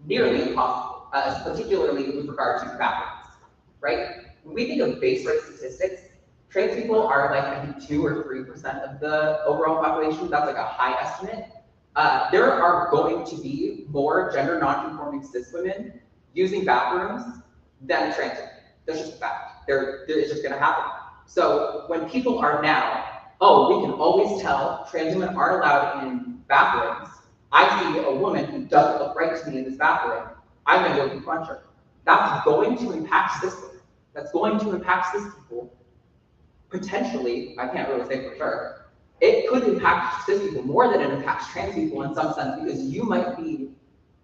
nearly impossible, particularly with regard to bathrooms, right? When we think of base rate statistics, trans people are like, I think, 2 or 3% of the overall population. That's like a high estimate. There are going to be more gender non-conforming cis women using bathrooms than trans women. That's just a fact. It's just gonna happen. So when people are now, oh, we can always tell trans women aren't allowed in bathrooms. I see a woman who doesn't look right to me in this bathroom. I'm gonna go confront her. That's going to impact cis women. That's going to impact cis people. Potentially, I can't really say for sure. It could impact cis people more than it impacts trans people in some sense, because you might be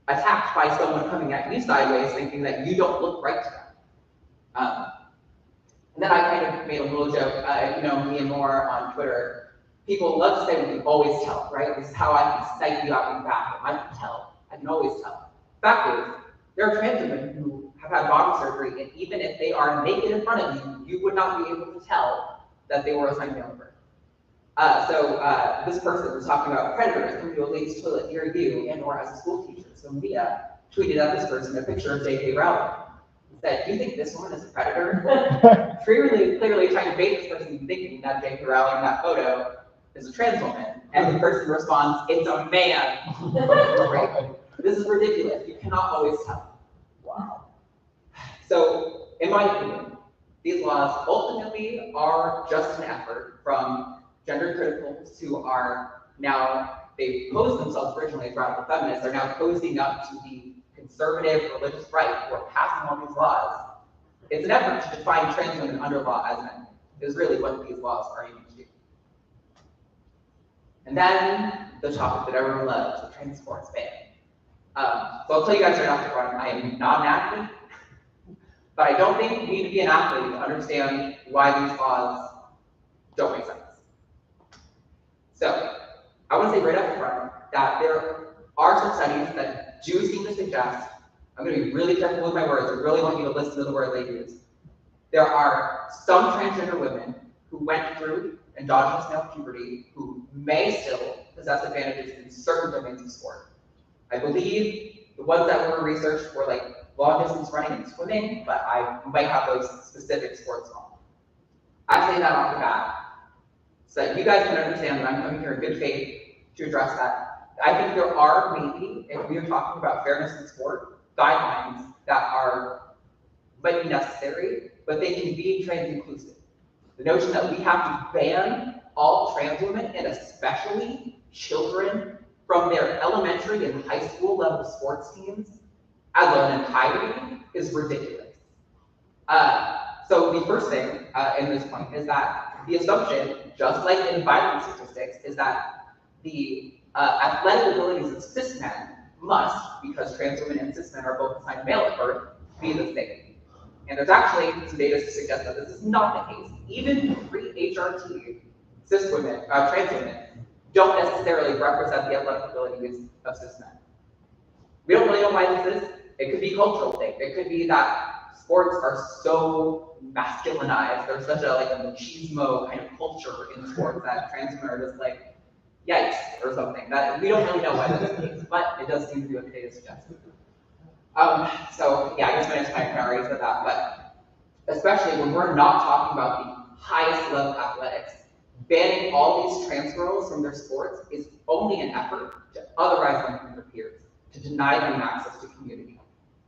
attacked by someone coming at you sideways thinking that you don't look right to them. And then I kind of made a little joke, you know, me and more on Twitter. People love to say we can always tell, right? This is how I can psych you out in the bathroom. I can tell. I can always tell. Fact is, there are trans women who have had body surgery, and even if they are naked in front of you, you would not be able to tell that they were assigned male birth. This person was talking about predators coming to a ladies' toilet near you and or as a school teacher. So Mia tweeted at this person a picture of J.K. Rowling. Said, "You think this woman is a predator?" clearly trying to bait this person thinking that J.K. Rowling in that photo is a trans woman. And the person responds, "It's a man." Right? This is ridiculous. You cannot always tell. Wow. So, in my opinion, these laws ultimately are just an effort from gender criticals who are now, they posed themselves originally as radical feminists, are now posing up to the conservative religious right who are passing all these laws. It's an effort to define trans women under law as men, is really what these laws are aiming to do. And then the topic that everyone loves, the trans sports ban. So I'll tell you guys right off the front, I am not an athlete, but I don't think you need to be an athlete to understand why these laws don't make sense. So I want to say right up front that there are some studies that do seem to suggest, I'm going to be really careful with my words, I really want you to listen to the words I use. There are some transgender women who went through endogenous male puberty who may still possess advantages in certain domains of sport. I believe The ones that were researched were like long distance running and swimming, but I might have those specific sports wrong. I say that off the bat, so that you guys can understand that I'm coming here in good faith to address that. I think there are maybe, if we are talking about fairness in sport, guidelines that might be necessary, but they can be trans inclusive. The notion that we have to ban all trans women, and especially children, from their elementary and high school level sports teams as an entirety is ridiculous. So the first thing in this point is that the assumption, just like in violence statistics, is that the athletic abilities of cis men must, because trans women and cis men are both assigned male at birth, be the same. And there's actually some data to suggest that this is not the case. Even pre-HRT cis women, trans women, don't necessarily represent the athletic abilities of cis men. We don't really know why this is. It could be a cultural thing. It could be that sports are so masculinized. There's such a machismo kind of culture in sports that trans women are just like, yikes, or something. That we don't really know why that's the case, but it does seem to be what data suggests. So yeah, I guess my next point I already said that, but especially when we're not talking about the highest level athletics, banning all these trans girls from their sports is only an effort to otherize them from their peers, to deny them access to community,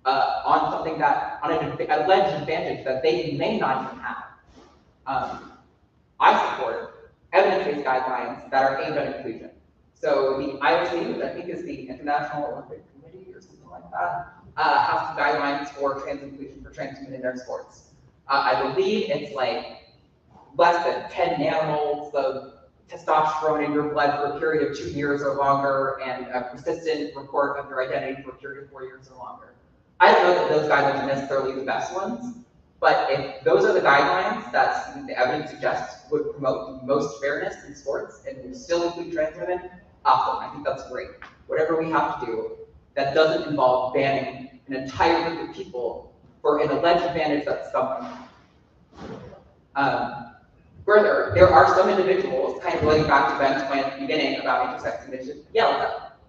on something that, on an alleged advantage that they may not even have. I support evidence-based guidelines that are aimed at inclusion. So the IOC, which I think is the International Olympic Committee or something like that, has some guidelines for trans inclusion for trans women in their sports. I believe it's like less than 10 nanomoles of testosterone in your blood for a period of 2 years or longer, and a persistent report of your identity for a period of 4 years or longer. I don't know that those guidelines are necessarily the best ones, but if those are the guidelines that the evidence suggests would promote the most fairness in sports and would still include trans women, awesome, I think that's great. Whatever we have to do that doesn't involve banning an entire group of people for an alleged advantage that's something. Further, there are some individuals, kind of going back to Ben's point at the beginning about intersex conditions. Yeah, what's up?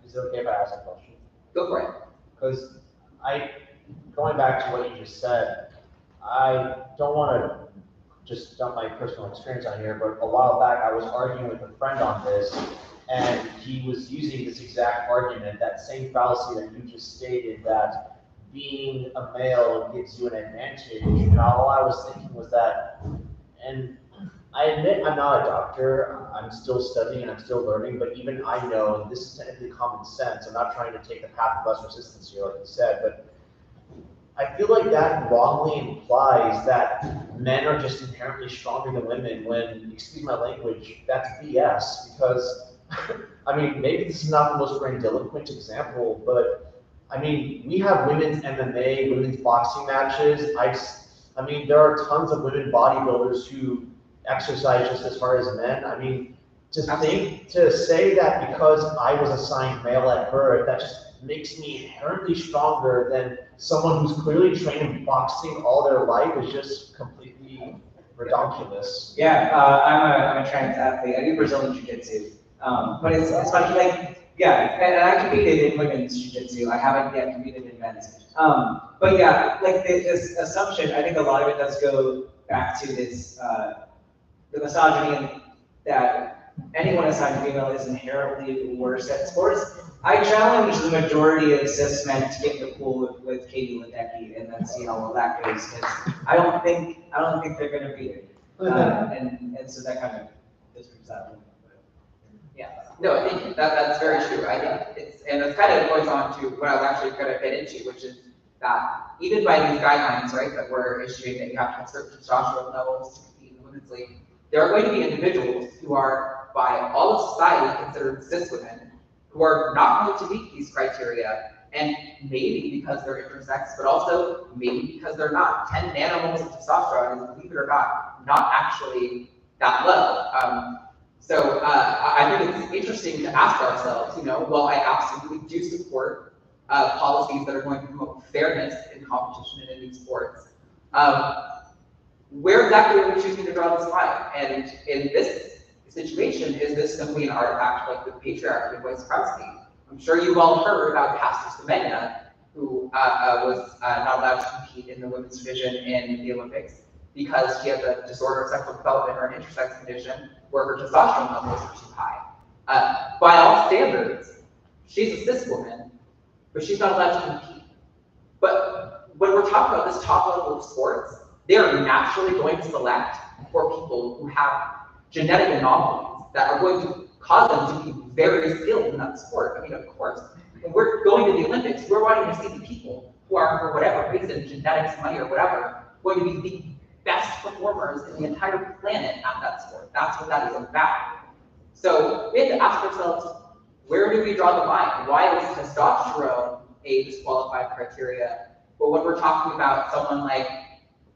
Is it okay if I ask a question? Go for it. Because going back to what you just said, I don't want to just dump my personal experience on here, but a while back I was arguing with a friend on this, and he was using this exact argument, that same fallacy that you just stated, that being a male gives you an advantage. And all I was thinking was that, and I admit I'm not a doctor, I'm still studying and I'm still learning, but even I know, and this is technically common sense, I'm not trying to take the path of less resistance here, like you said, but I feel like that wrongly implies that men are just inherently stronger than women when, excuse my language, that's BS, because, I mean, maybe this is not the most grandiloquent example, but I mean, we have women's MMA, women's boxing matches. I mean, there are tons of women bodybuilders who exercise just as hard as men. I mean, to say that because I was assigned male at birth, that just makes me inherently stronger than someone who's clearly trained in boxing all their life is just completely ridiculous. Yeah, I'm a trans athlete. I do Brazilian Jiu-Jitsu. But it's funny, like, yeah, and I competed in women's Jiu-Jitsu. I haven't yet competed in men's. But yeah, like this assumption, I think a lot of it does go back to this, the misogyny that anyone assigned female is inherently worse at sports. I challenge the majority of cis men to get in the pool with Katie Ledecky and then see how well that goes, because I don't think they're going to beat it. And so that kind of disproves that. Yeah, no, thank you. That's very true. I think it's kind of goes on to what I was actually going to get into, which is that even by these guidelines, right, that we're issuing, that you have to have certain testosterone levels to compete in the women's league, there are going to be individuals who are, by all of society, considered cis women, who are not going to meet these criteria, and maybe because they're intersex, but also maybe because they're not. 10 nanomoles of testosterone is, believe it or not actually that low. So I think it's interesting to ask ourselves, well, I absolutely do support policies that are going to promote fairness in competition and in these sports. Where exactly are we choosing to draw this line? And in this situation, is this simply an artifact like the patriarchy and white supremacy? I'm sure you've all heard about Pastor Semenya, who was not allowed to compete in the women's division in the Olympics because she has a disorder of sexual development or an intersex condition where her testosterone levels are too high. By all standards, she's a cis woman, but she's not allowed to compete. But when we're talking about this top level of sports, they are naturally going to select for people who have genetic anomalies that are going to cause them to be very skilled in that sport. I mean, of course, when we're going to the Olympics, we're wanting to see the people who are, for whatever reason, genetics, money, or whatever, going to be the best performers in the entire planet at that sport. That's what that is about. So we have to ask ourselves, where do we draw the line? Why is testosterone a disqualified criteria? But when we're talking about someone like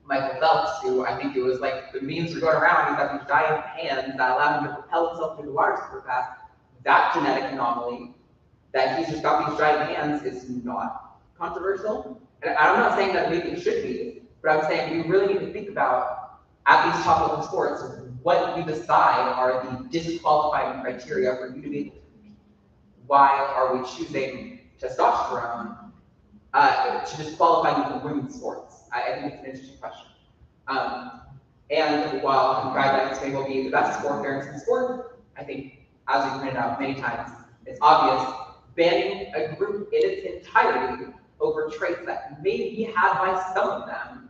Michael Phelps, who I think it was like the memes were going around, he's got these giant hands that allow him to propel himself through the water super fast. That genetic anomaly, that he's just got these giant hands, is not controversial. And I'm not saying that maybe it should be, but I'm saying we really need to think about, at these top level sports, what you decide are the disqualifying criteria for you to be able to compete. Why are we choosing testosterone to disqualify you from women's sports? I think it's an interesting question. And while guidelines may well be the best sport, fairness in sport, I think, as you pointed out many times, it's obvious banning a group in its entirety over traits that may be had by some of them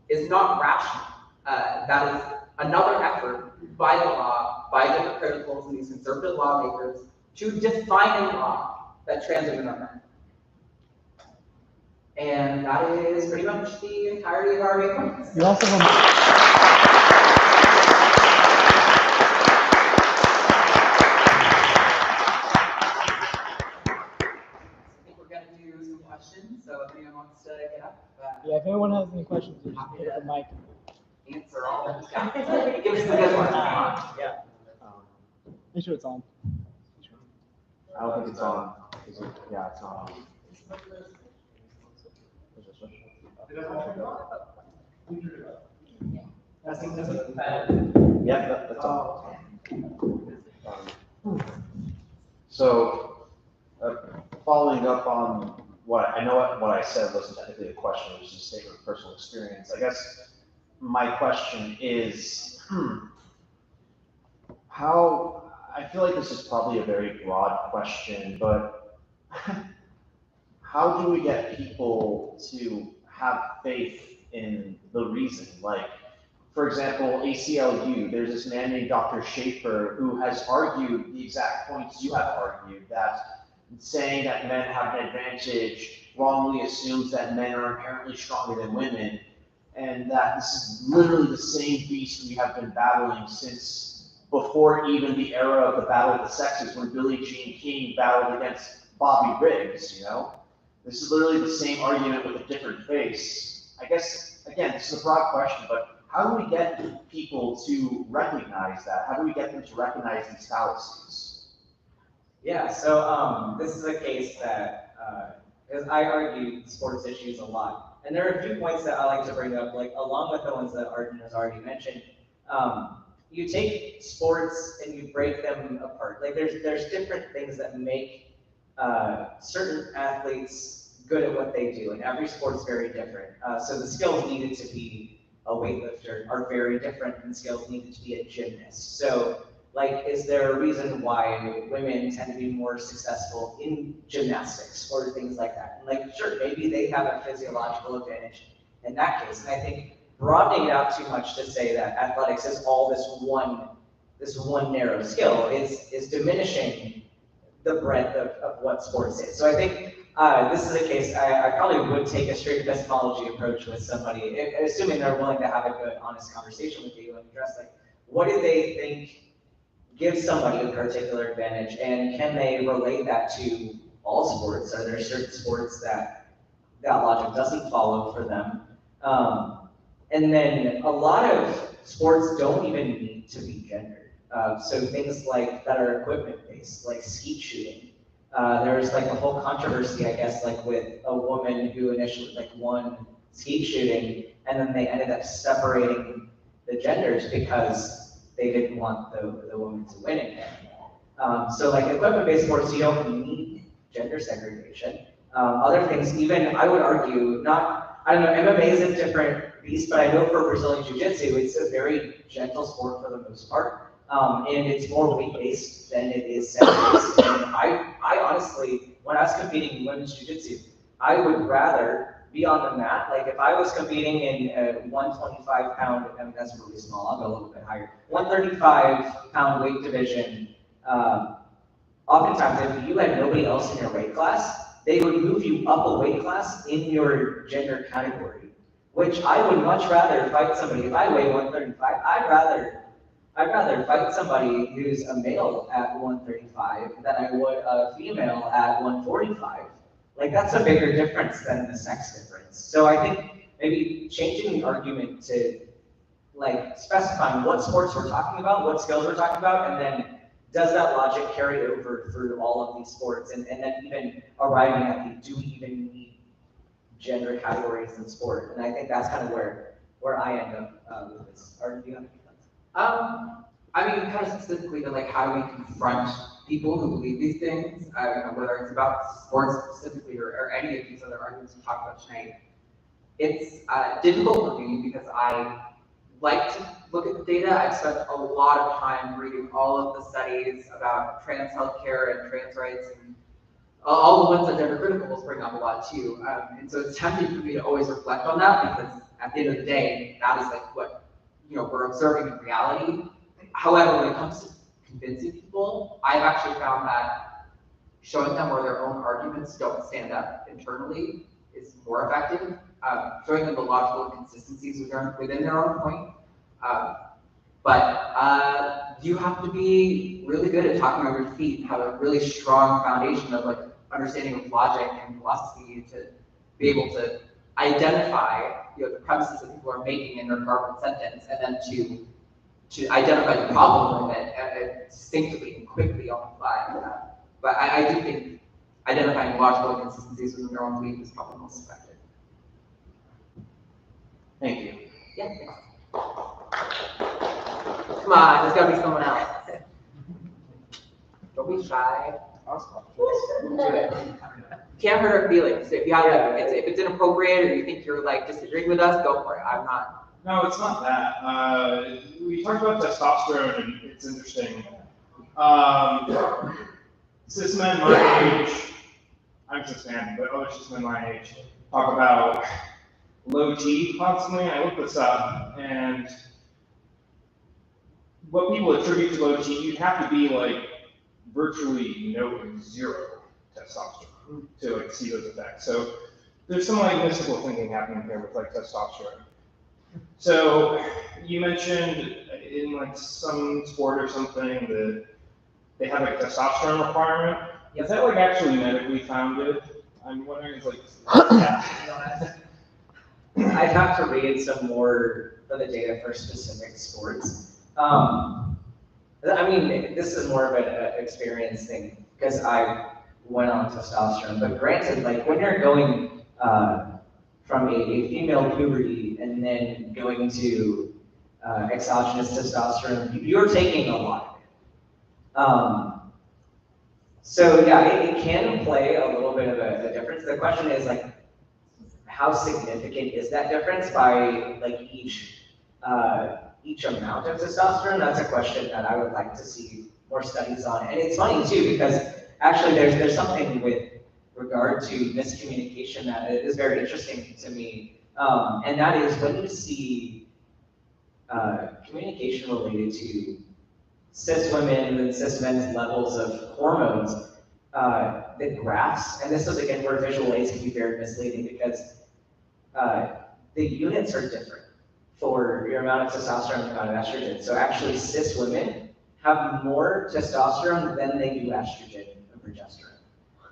is not rational. That is another effort by the law, by different criticals and these conservative lawmakers to define in law that trans women are men. And that is pretty much the entirety of our main points. You also want I think we're going to do some questions, so if anyone wants to get up. yeah, if anyone has any questions, just pick up the mic. Answer all of them. Give us the good ones. Yeah. Make sure it's on. I don't think it's on. Yeah, it's on. Yeah, that's all. So, following up on what I said wasn't technically a question, it was just a statement of personal experience. I guess my question is, how, I feel like this is probably a very broad question, but how do we get people to have faith in the reason? Like, for example, ACLU, there's this man named Dr. Schaefer who has argued the exact points you have argued, that saying that men have an advantage wrongly assumes that men are inherently stronger than women, and that this is literally the same beast we have been battling since before even the era of the Battle of the Sexes, when Billie Jean King battled against Bobby Riggs, you know? This is literally the same argument with a different face. I guess, again, this is a broad question, but how do we get people to recognize that? How do we get them to recognize these fallacies? Yeah, so this is a case that, as I argue sports issues a lot, and there are a few points that I like to bring up, like along with the ones that Arden has already mentioned. You take sports and you break them apart. Like there's different things that make certain athletes good at what they do, and every sport's very different. So the skills needed to be a weightlifter are very different than skills needed to be a gymnast. So, like, is there a reason why women tend to be more successful in gymnastics or things like that? And like, sure, maybe they have a physiological advantage in that case. And I think broadening it out too much to say that athletics is all this one narrow skill is diminishing the breadth of what sports is. So I think this is a case I probably would take a straight epistemology approach with somebody, assuming they're willing to have a good, honest conversation with you and address, like, what do they think gives somebody a particular advantage, and can they relate that to all sports? Are there certain sports that logic doesn't follow for them? And then a lot of sports don't even need to be gendered. So things like that are equipment-based, like skeet shooting. There's like a whole controversy, I guess, like with a woman who initially like won skeet shooting, and then they ended up separating the genders because they didn't want the woman to win again. So like equipment-based sports, you don't need gender segregation. Other things, even I would argue, I don't know, MMA is a different beast, but I know for Brazilian Jiu-Jitsu, it's a very gentle sport for the most part. And it's more weight-based than it is sex-based. And I honestly, when I was competing in women's Jiu-Jitsu, I would rather be on the mat. Like if I was competing in a 125 pound, I mean, that's really small, I'll go a little bit higher, 135 pound weight division, oftentimes if you had nobody else in your weight class, they would move you up a weight class in your gender category, which I would much rather fight somebody. If I weigh 135, I'd rather fight somebody who's a male at 135 than I would a female at 145. Like that's a bigger difference than the sex difference. So I think maybe changing the argument to like specifying what sports we're talking about, what skills we're talking about, and then does that logic carry over through all of these sports? And then even arriving at the, do we even need gender categories in sport? And I think that's kind of where I end up with this. Arden, do you have any thoughts? I mean, kind of specifically to like how we confront people who believe these things, whether it's about sports specifically or any of these other arguments we talked about tonight. It's difficult for me because I like to look at the data. I've spent a lot of time reading all of the studies about trans healthcare and trans rights, and all the ones that gender criticals bring up a lot too. And so it's tempting for me to always reflect on that because at the end of the day, that is like what we're observing in reality. However, when it comes to convincing people, I've actually found that showing them where their own arguments don't stand up internally is more effective. Showing them the logical inconsistencies within their own point. But you have to be really good at talking on your feet, have a really strong foundation of like understanding of logic and philosophy to be able to identify the premises that people are making in their garbled sentence, and then to identify the problem with it distinctly and quickly on the fly. But I do think identifying logical inconsistencies within their own belief is probably most effective. Thank you. Yeah, thanks. Come on, there's gotta be someone else. Don't be shy. Do it. Can't hurt our feelings. If you have if it's inappropriate or you think you're like disagreeing with us, go for it. I'm not. No, it's not that. We talked about testosterone, and it's interesting. Cis men my age, I'm cis man, but other cis men my age talk about low T constantly. I looked this up, and what people attribute to low T, you'd have to be like virtually zero testosterone to like see those effects. So there's some like mystical thinking happening here with like testosterone. So you mentioned in like some sport or something that they have like a testosterone requirement. Is that like actually medically founded? I'm wondering if like Yeah. I'd have to read some more of the data for specific sports. I mean, this is more of an experience thing because I went on testosterone. But granted, like when you're going from a female puberty and then going to exogenous testosterone, you're taking a lot of it. So yeah, it can play a little bit of a difference. The question is like, how significant is that difference by like each amount of testosterone? That's a question that I would like to see more studies on. And it's funny too, because actually there's something with regard to miscommunication that is very interesting to me. And that is when you see communication related to cis women and cis men's levels of hormones, the graphs, and this is again where visual aids can be very misleading because the units are different for your amount of testosterone and amount of estrogen. So actually cis women have more testosterone than they do estrogen and progesterone.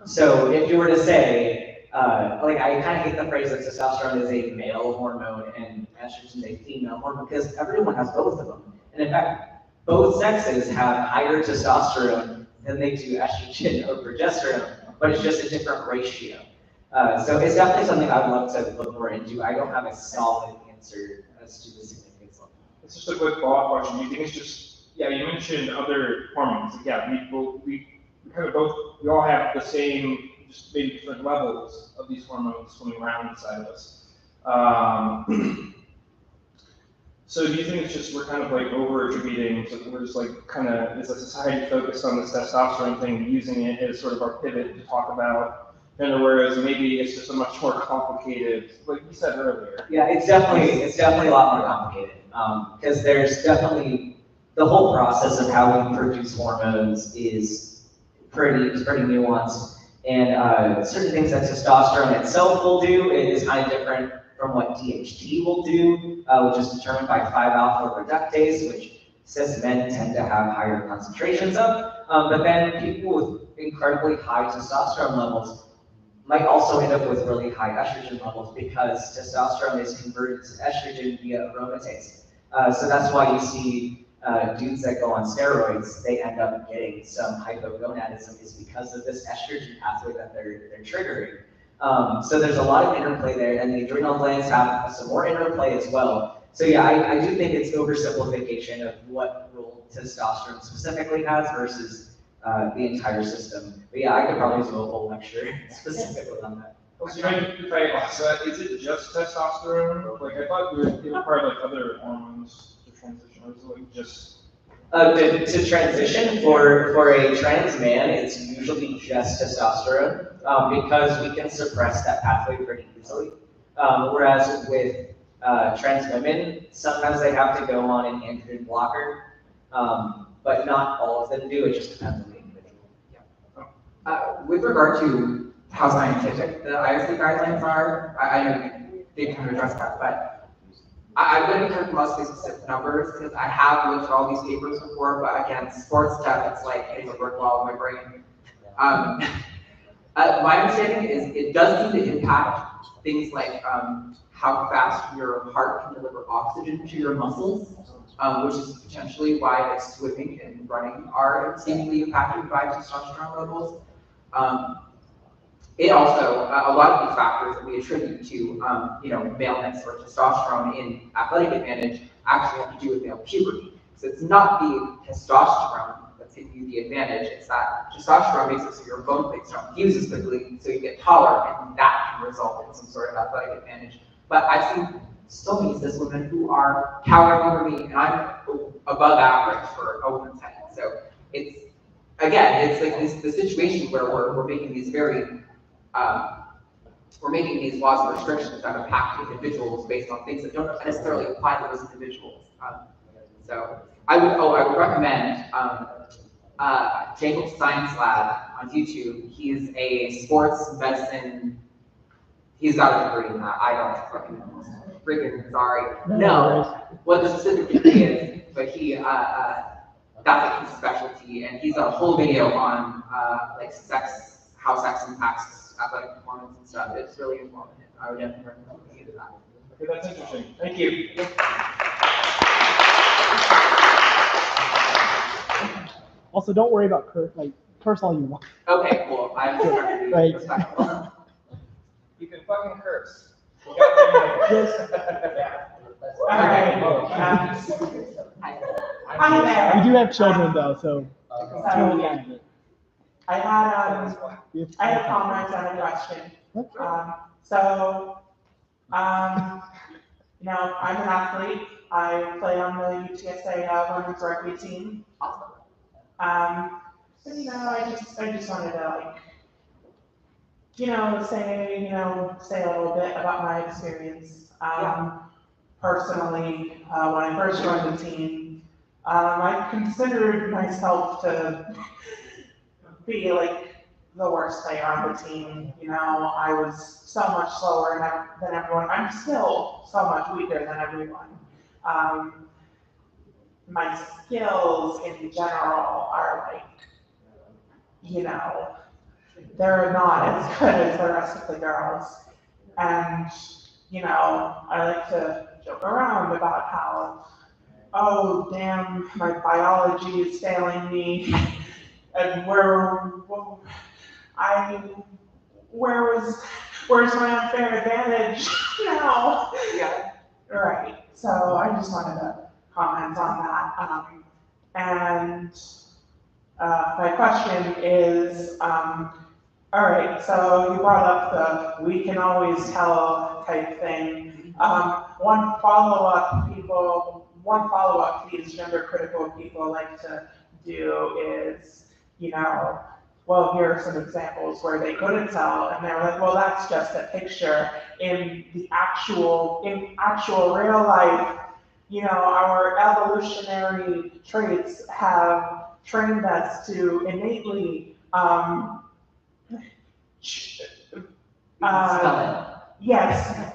So if you were to say, like I kind of hate the phrase that testosterone is a male hormone and estrogen is a female hormone because everyone has both of them. And in fact, both sexes have higher testosterone than they do estrogen or progesterone, but it's just a different ratio. So it's definitely something I'd love to look more into. I don't have a solid answer as to the significance level. It's just a quick follow-up question. Do you think it's just, yeah, you mentioned other hormones. Yeah, we kind of both, we all have the same, just maybe different levels of these hormones swimming around inside of us. So do you think it's just we're kind of like over attributing, so we're just like kind of, is a society focused on this testosterone thing, using it as sort of our pivot to talk about gender, whereas maybe it's just a much more complicated, like you said earlier. Yeah, it's definitely a lot more complicated, because there's definitely, the whole process of how we produce hormones is pretty nuanced, and certain things that testosterone itself will do is kind of different from what DHT will do, which is determined by 5-alpha reductase, which cis men tend to have higher concentrations of. But then people with incredibly high testosterone levels might also end up with really high estrogen levels because testosterone is converted to estrogen via aromatase. So that's why you see dudes that go on steroids, they end up getting some hypogonadism is because of this estrogen pathway that they're triggering. So there's a lot of interplay there, and the adrenal glands have some more interplay as well. So yeah, I do think it's oversimplification of what role testosterone specifically has versus the entire system. But yeah, I could probably do a whole lecture specifically on that. So if I ask that, is it just testosterone? Like I thought we were part of like other hormones to transition, or is it like just? To transition for a trans man, it's usually just testosterone because we can suppress that pathway pretty easily. Whereas with trans women, sometimes they have to go on an androgen blocker, but not all of them do. It just depends on the individual. With regard to how scientific the IOC guidelines are, I know they kind of address that, but I'm going to be careful about specific numbers because I have looked at all these papers before, but again, sports stuff, it's like hitting a brick wall in my brain. My understanding is it does seem to impact things like how fast your heart can deliver oxygen to your muscles, which is potentially why like swimming and running are seemingly impacted by testosterone levels. It also, a lot of these factors that we attribute to, maleness or testosterone in athletic advantage actually have to do with male puberty. So it's not the testosterone that's giving you the advantage, it's that testosterone makes it so your bone plates don't fuse as quickly, so you get taller, and that can result in some sort of athletic advantage. But I've seen so many cis women who are towering over me, and I'm above average for a woman's height. So it's, again, it's like the situation where we're making these very we're making these laws and restrictions that impact individuals based on things that don't necessarily apply to those individuals. So I would recommend Jacob's Science Lab on YouTube. He's a sports medicine. He's got a degree in that. I don't fucking know. Freaking sorry. No, what the specific degree is, but he that's like his specialty, and he's got a whole video on like sex, how sex impacts athletic performance and stuff. It's really informative. I would definitely recommend looking into that. Okay, that's interesting. Thank you. Also, don't worry about curse all you want. Okay, cool. I'm just trying to be Right. respectful. You can fucking curse. You got Hi there. We do have children though, so totally So, out of it. I had a comment and a question. I'm an athlete. I play on the UTSA women's rugby team. So I just wanted to say a little bit about my experience. Personally, when I first joined the team, I considered myself to be like the worst player on the team. I was so much slower than everyone. I'm still so much weaker than everyone. My skills in general are they're not as good as the rest of the girls. And, I like to joke around about how, oh, damn, my biology is failing me. And where's my unfair advantage now? Yeah. Right. So I just wanted to comment on that. And my question is, all right, so you brought up the "we can always tell" type thing. One follow-up these gender critical people like to do is, well, here are some examples where they couldn't tell, and they're like, well, that's just a picture. In actual real life, our evolutionary traits have trained us to innately, yes,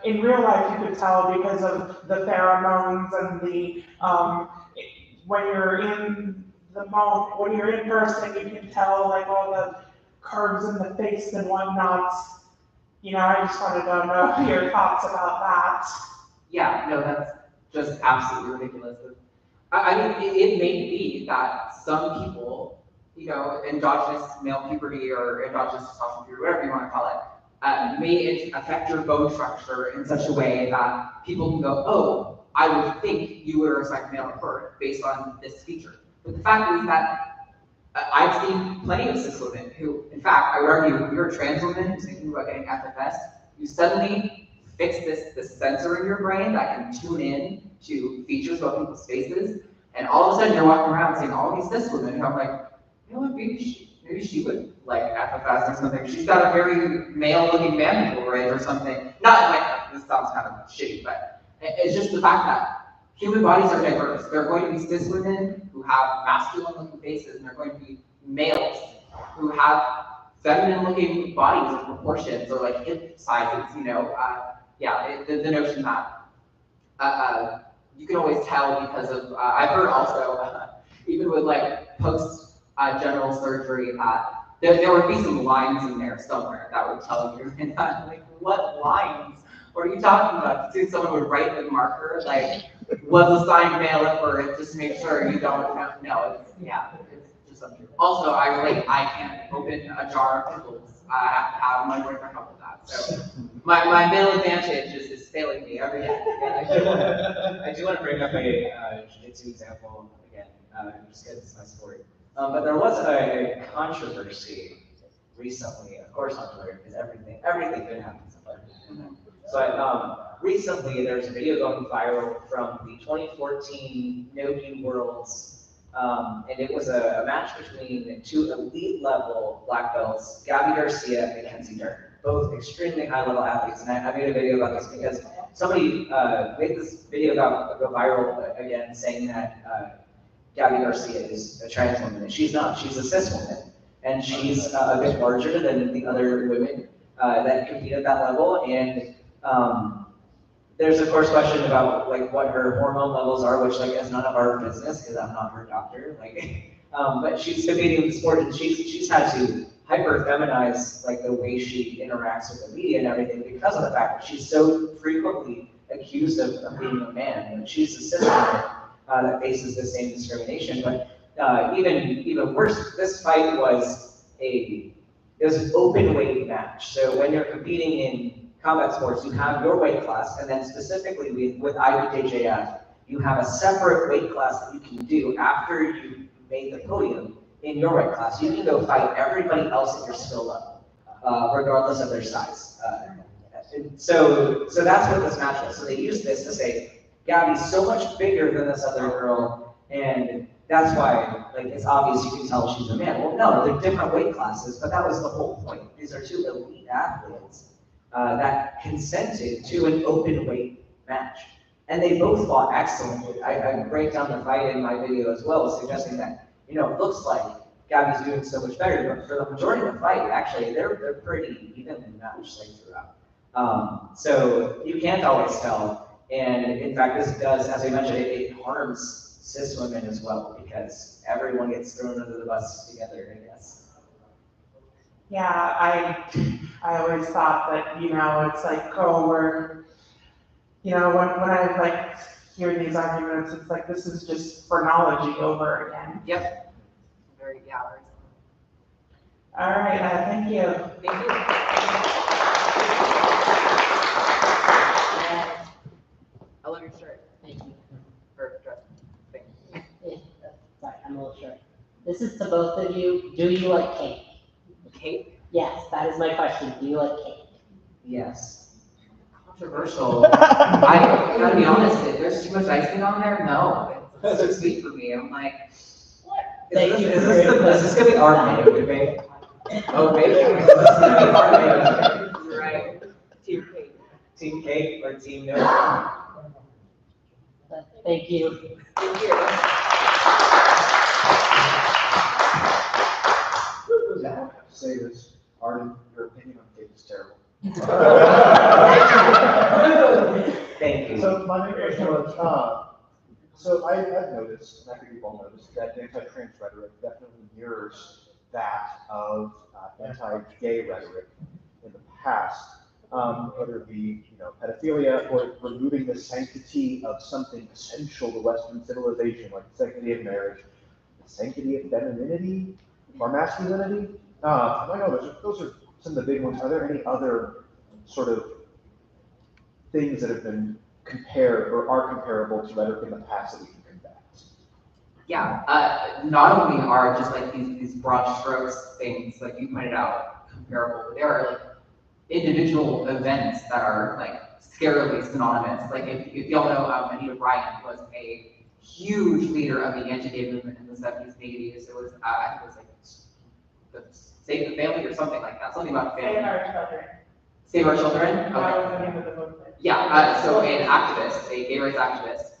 in real life you could tell because of the pheromones and the, when you're in the moment, when you're in person, you can tell like all the curves in the face and whatnot. I just wanted to know your thoughts about that. Yeah, no, that's just absolutely ridiculous. I mean, it may be that some people, endogenous male puberty or endogenous testosterone puberty, whatever you want to call it, may affect your bone structure in such a way that people can go, oh, I would think you were assigned male at birth based on this feature. But the fact is that I've seen plenty of cis women who, in fact, I would argue, if you're a trans woman who's thinking about getting FFS, you suddenly fix this sensor in your brain that can tune in to features about people's faces, and all of a sudden you're walking around seeing all these cis women who I'm like, what, maybe she would like FFS or something. She's got a very male-looking mandible ridge or something. Not like, this sounds kind of shitty, but it's just the fact that human bodies are diverse. There are going to be cis women who have masculine-looking faces, and there are going to be males who have feminine-looking bodies or proportions or like hip sizes. The notion that you can always tell because of. I've heard also even with like post general surgery that there would be some lines in there somewhere that would tell you, and I'm like, what lines? What are you talking about? Dude, someone would write with marker, like, was assigned male at birth, just to make sure you don't have, no, it's just untrue. Also, I can't open a jar of pickles. I have to have my boyfriend help with that. So my male advantage is failing me every day. I do want to bring up a jiu-jitsu example again, just because it's my sport. But there was a controversy recently, of course on Twitter, because everything could happen sometimes. But recently, there's a video going viral from the 2014 Nogi Worlds, and it was a match between two elite-level black belts, Gabby Garcia and Kenzie Durr, both extremely high-level athletes. And I made a video about this because somebody made this video go viral again, saying that Gabby Garcia is a trans woman, and she's not. She's a cis woman, and she's a bit larger than the other women that compete at that level. And there's of course question about like what her hormone levels are, which like is none of our business because I'm not her doctor. But she's competing in the sport, and she's had to hyper feminize like the way she interacts with the media and everything because of the fact that she's so frequently accused of being a man. And she's a cis woman that faces the same discrimination. But even worse, this fight was an open weight match. So when you're competing in combat sports, you have your weight class, and then specifically with IBJJF, you have a separate weight class that you can do after you made the podium in your weight class. You can go fight everybody else at your skill level, regardless of their size. So that's what this match was. So they used this to say, Gabby's so much bigger than this other girl, and that's why, like, it's obvious you can tell she's a man. Well, no, they're different weight classes, but that was the whole point. These are two elite athletes that consented to an open weight match. And they both fought excellently. I break down the fight in my video as well, suggesting that, it looks like Gabby's doing so much better, but for the majority of the fight, actually, they're pretty evenly matched throughout. So you can't always tell. And in fact, this does, as I mentioned, it harms cis women as well, because everyone gets thrown under the bus together, I guess. Yeah, I always thought that, it's like, oh, we're, when I like hear these arguments, it's like, this is just phrenology over again. Yep. Very, yeah. All right, thank you. Thank you. I love your shirt. Thank you. Or dress. Thank you. will check. This is to both of you. Do you like cake? Cake? Yes, that is my question. Do you like cake? Yes. Controversial. I gotta be honest, if there's too much icing on there, no. It's too sweet for me. I'm like, what? Thank you Is for this, your is this gonna be our menu debate? Oh, baby. This is gonna be our menu. You're right. Team cake. Team cake or team no? Thank you. Thank you. I have to say this, Arden, your opinion on cake is terrible. Thank you. So my main question was, so I've noticed, and I think you've all noticed, that anti-trans rhetoric definitely mirrors that of anti-gay rhetoric in the past, whether it be, pedophilia or removing the sanctity of something essential to Western civilization, like the sanctity of marriage, the sanctity of femininity or masculinity. I know those are some of the big ones. Are there any other sort of things that have been compared or are comparable to rhetoric in the past that we can combat? Yeah, not only are just like these broad strokes things, like you pointed out, comparable, but there are like individual events that are like scarily synonymous. Like if y'all know, Anita Bryant was a huge leader of the anti-gay movement in the 70s and 80s. It was, I think it was like the Save the Family or something like that, something about family. Save our children. Save Our Children? That was the name of the movement. Yeah, so an activist, a gay rights activist,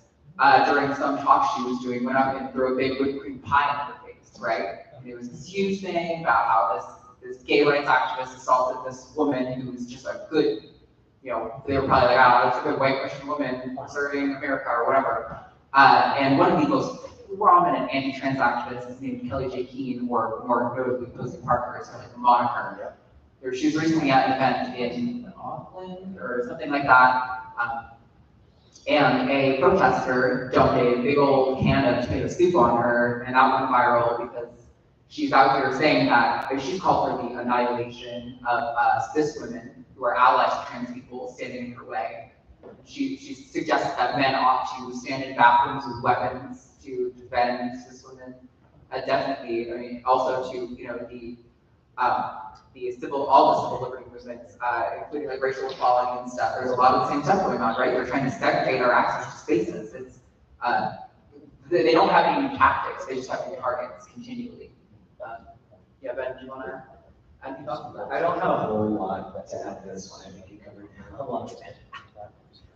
during some talk she was doing, went up and threw a big whipped cream pie in her face, right? And it was this huge thing about how this gay rights activist assaulted this woman who was just a good, they were probably like, oh, it's a good white Christian woman serving America or whatever. And one of the most prominent anti-trans activists is named Kelly J. Keene, or more notably Posey Parker, is kind of like a moniker. She was recently at an event in Auckland or something like that, and a protester dumped a big old can of tomato soup on her, and that went viral because she's out here saying that she's called for the annihilation of cis women who are allies to trans people standing in her way. She suggests that men ought to stand in bathrooms with weapons to defend cis women. Definitely, I mean, also to all the civil liberty movements, including like racial equality and stuff. There's a lot of the same stuff going on, right? They're trying to segregate our access to spaces. It's they don't have any new tactics; they just have new targets continually. Yeah, Ben, do you want to add any thoughts on that? I don't have a whole lot to add to this one. I think you covered a lot of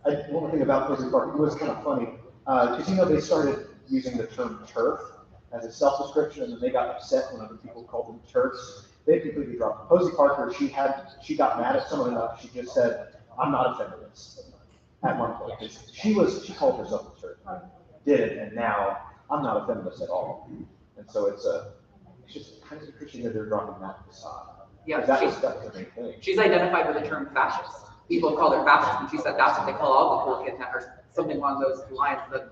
it. One thing about Posey Park, it was kind of funny, because they started using the term TERF as a self-description, and then they got upset when other people called them TERFs. They completely dropped it. Posey Parker, she got mad at someone enough, she just said, "I'm not a feminist," at one point. She called herself a TERF, did, and now I'm not a feminist at all. And so it's just kind of interesting that they're dropping that facade. Yeah, that was the main thing. she's identified with the term fascist. People call her fascist, and she said that's what they call all the cool kids that are something along those lines. That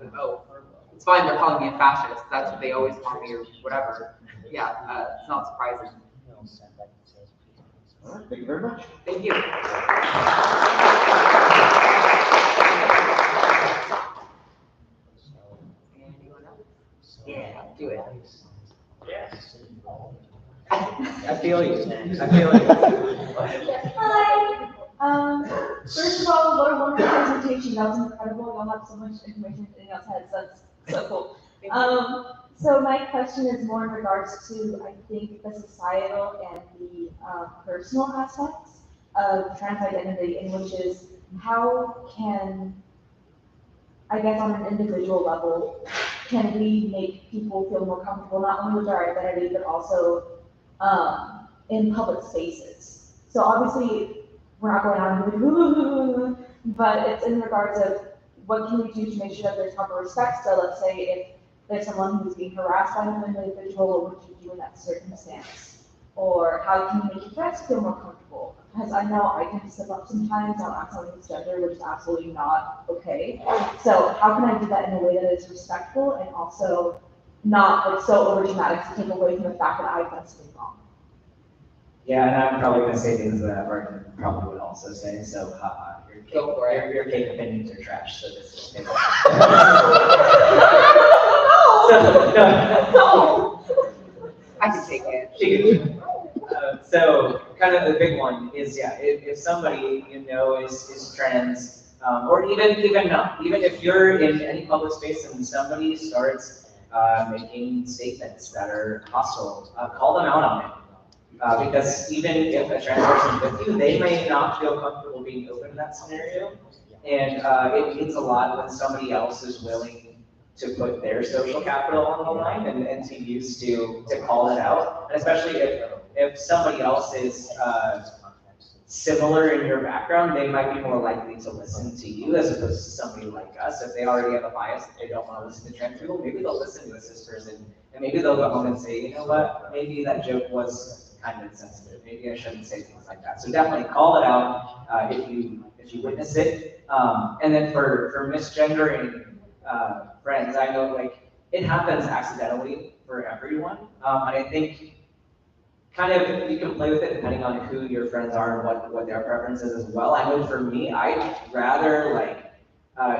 it's fine, they're calling me a fascist. That's what they always call me, or whatever. Yeah, it's not surprising. All right, thank you very much. Thank you. Anyone else? Yeah, do it. Yes. I feel you. I feel you. Hi. First of all, what a wonderful presentation. That was incredible. Y'all have so much information in y'all's heads. That's so cool. So my question is more in regards to, I think, the societal and the personal aspects of trans identity, in which is how can, I guess on an individual level, can we make people feel more comfortable, not only with our identity, but also in public spaces? So obviously, we're not going out and like, but it's in regards of what can we do to make sure that there's proper respect. So let's say if there's someone who's being harassed by an individual, what would you do in that circumstance? Or how can you make your friends feel more comfortable? Because I know I can slip up sometimes on acting gender, which is absolutely not okay. So how can I do that in a way that is respectful and also not like so over dramatic to take away from the fact that I've done something wrong? Yeah, and I'm probably going to say things that Arden probably would also say. So your cake opinions are trash. So this is. No. I can take it. So kind of the big one is, yeah, if somebody you know is trans, or even not, even if you're in any public space and somebody starts making statements that are hostile, call them out on it. Because even if a trans person is with you, they may not feel comfortable being open in that scenario. And it means a lot when somebody else is willing to put their social capital on the line and to use to call it out. And especially if somebody else is similar in your background, they might be more likely to listen to you as opposed to somebody like us. If they already have a bias that they don't want to listen to trans people, maybe they'll listen to a cis person, and maybe they'll go home and say, you know what, maybe that joke was kind of insensitive. Maybe I shouldn't say things like that. So definitely call it out if you witness it. And then for misgendering friends, I know like it happens accidentally for everyone, and I think kind of you can play with it depending on who your friends are and what their preference is as well. I know for me, I'd rather like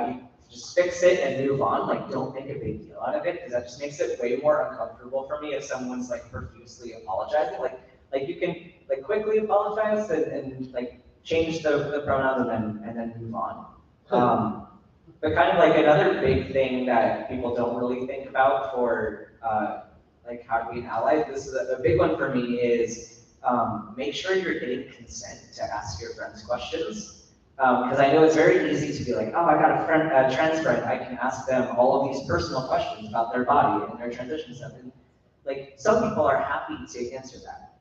you just fix it and move on. Like don't make a big deal out of it because that just makes it way more uncomfortable for me if someone's like profusely apologizing. Like you can like quickly apologize and like change the pronouns and then move on. But kind of like another big thing that people don't really think about for like how to be an ally, this is a big one for me is make sure you're getting consent to ask your friends questions. Because I know it's very easy to be like, oh, I got a trans friend, I can ask them all of these personal questions about their body and their transition stuff. And like some people are happy to answer that.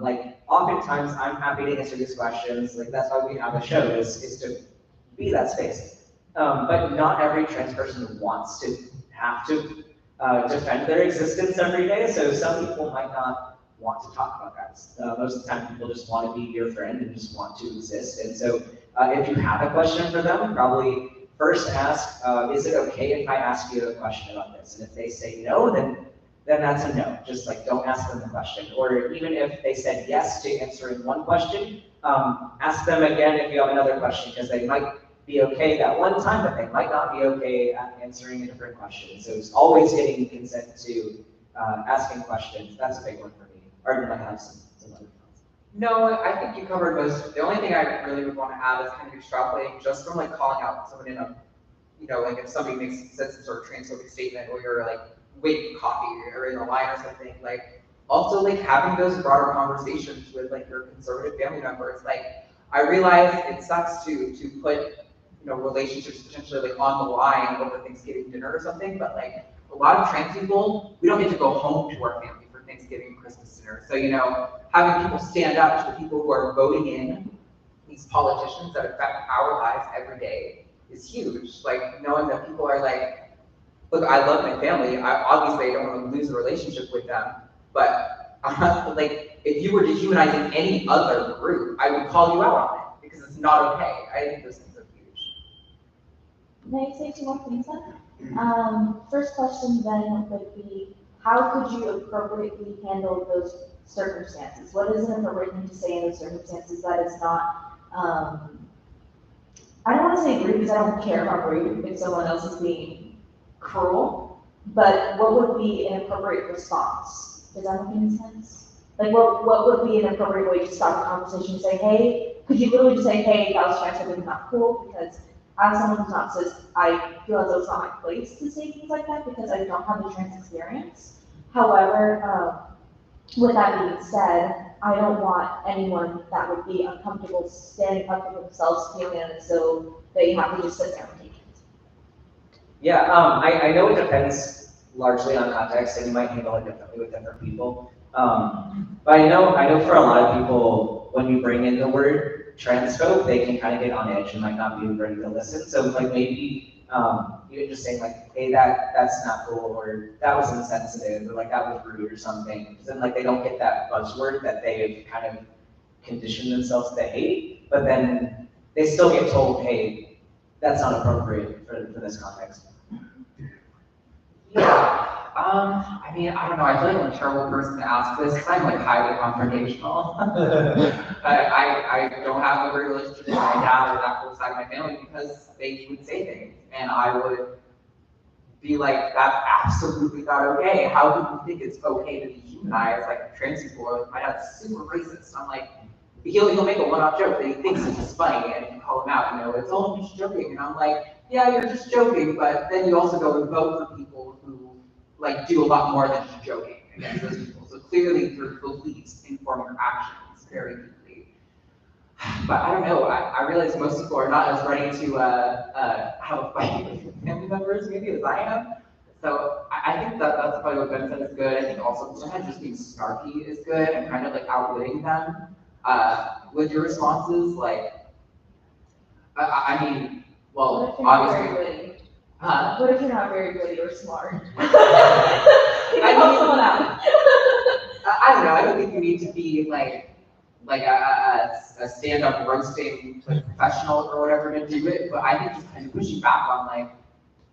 Like oftentimes I'm happy to answer these questions. Like that's why we have a show is to be that space. But not every trans person wants to have to defend their existence every day. So some people might not want to talk about that. Most of the time people just want to be your friend and just want to exist. And so if you have a question for them, probably first ask, is it okay if I ask you a question about this? And if they say no, then that's a no. Just like don't ask them the question. Or even if they said yes to answering one question, ask them again if you have another question because they might be okay that one time, but they might not be okay at answering a different question. So it's always getting consent to asking questions. That's a big one for me. Arden might have some other thoughts. No, I think you covered most. The only thing I really would want to add is kind of extrapolating just from like calling out someone in a, you know, like if somebody says some sort of transphobic statement or you're like waiting for coffee or in a line or something, like also like having those broader conversations with like your conservative family members. Like I realize it sucks to put, you know, relationships potentially like on the line over Thanksgiving dinner or something, but like a lot of trans people, we don't get to go home to our family for Thanksgiving and Christmas dinner. So, you know, having people stand up to the people who are voting in these politicians that affect our lives every day is huge. Like knowing that people are like, look, I love my family. Obviously I don't want to lose a relationship with them, but like if you were dehumanizing any other group, I would call you out on it because it's not okay. I think those things are huge. May I say two more things then? First question then would be, how could you appropriately handle those circumstances? What is an appropriate thing to say in those circumstances that is not, I don't want to say rude because I don't care if I'm rude if someone else is being cruel, but what would be an appropriate response? Does that make any sense? Like what would be an appropriate way to start the conversation and say, hey, could you literally just say, hey, that was transphobic, not cool? Because as someone who's not cis, I feel as though it's not my place to say things like that because I don't have the trans experience. However, with that being said, I don't want anyone that would be uncomfortable standing up for themselves, feeling as though they have to just sit there and take it. Yeah, I know it depends largely on context, and you might handle it differently with different people. But I know for a lot of people, when you bring in the word transphobe, they can kind of get on edge and might not be ready to listen. So like maybe even just saying like, hey, that's not cool, or that was insensitive, or like that was rude or something. Because then like they don't get that buzzword that they've kind of conditioned themselves to hate, but then they still get told, hey, that's not appropriate for this context. Yeah. I mean, I don't know. I feel like I'm a terrible person to ask this because I'm like highly confrontational. I don't have a great relationship with my dad or that whole side of my family because they would say things, and I would be like, that's absolutely not okay. How do you think it's okay to be humanized? Like trans people are like, my dad's super racist. I'm like, he'll make a one-off joke that he thinks is just funny, and you call him out, you know, it's all I'm just joking. And I'm like, yeah, you're just joking, but then you also go and vote for people who like do a lot more than just joking against those people. So clearly your beliefs inform your actions very deeply. But I don't know, I realize most people are not as ready to have a fight with family members maybe as I am. So I think that that's probably what Ben said is good. I think also sometimes just being snarky is good and kind of like outwitting them with your responses. Like, I mean, well, obviously. What if you're not very witty or smart? I Help someone out. I don't know. I don't think you need to be like a stand-up roasting like, professional or whatever to do it. But I think just kind of pushing back on like,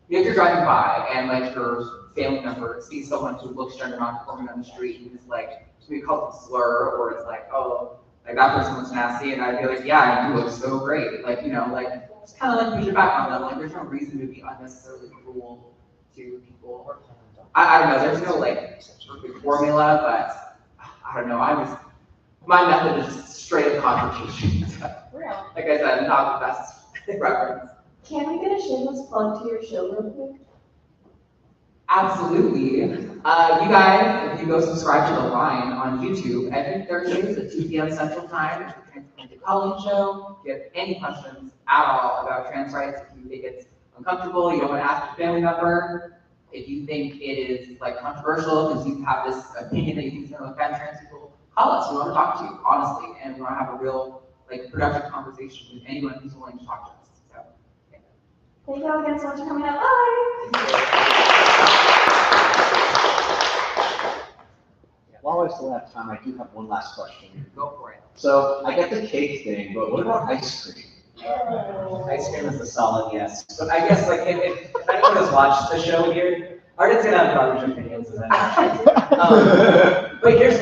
if you're driving by and like your family member sees someone who looks gender non-conforming on the street and is like, we call it a slur, or it's like, oh, like that person looks nasty, and I'd be like, yeah, you look so great. Like, you know, like just kind of like push it back on them. Like, there's no reason to be unnecessarily cruel to people. I don't know. There's no like perfect formula, but I don't know. My method is just straight up confrontation. Real. Like I said, not the best reference. Can we get a shameless plug to your show real quick? Absolutely. You guys, if you go subscribe to The Line on YouTube every Thursdays at 2 p.m. Central Time, it's the Transgender Colleen Show. If you have any questions at all about trans rights, if you think it's uncomfortable, you don't want to ask your family member, if you think it is like controversial because you have this opinion that you think is going to offend trans people, call us. We want to talk to you, honestly, and we want to have a real like productive conversation with anyone who's willing to talk to us. So, yeah. Thank you all again so much for coming out. Bye. While I still have time, I do have one last question. Go for it. So I get the cake thing, but what about ice cream? Ice cream is a solid yes. But I guess like if anyone has watched the show here, Arden's gonna have garbage opinions as I know. But here's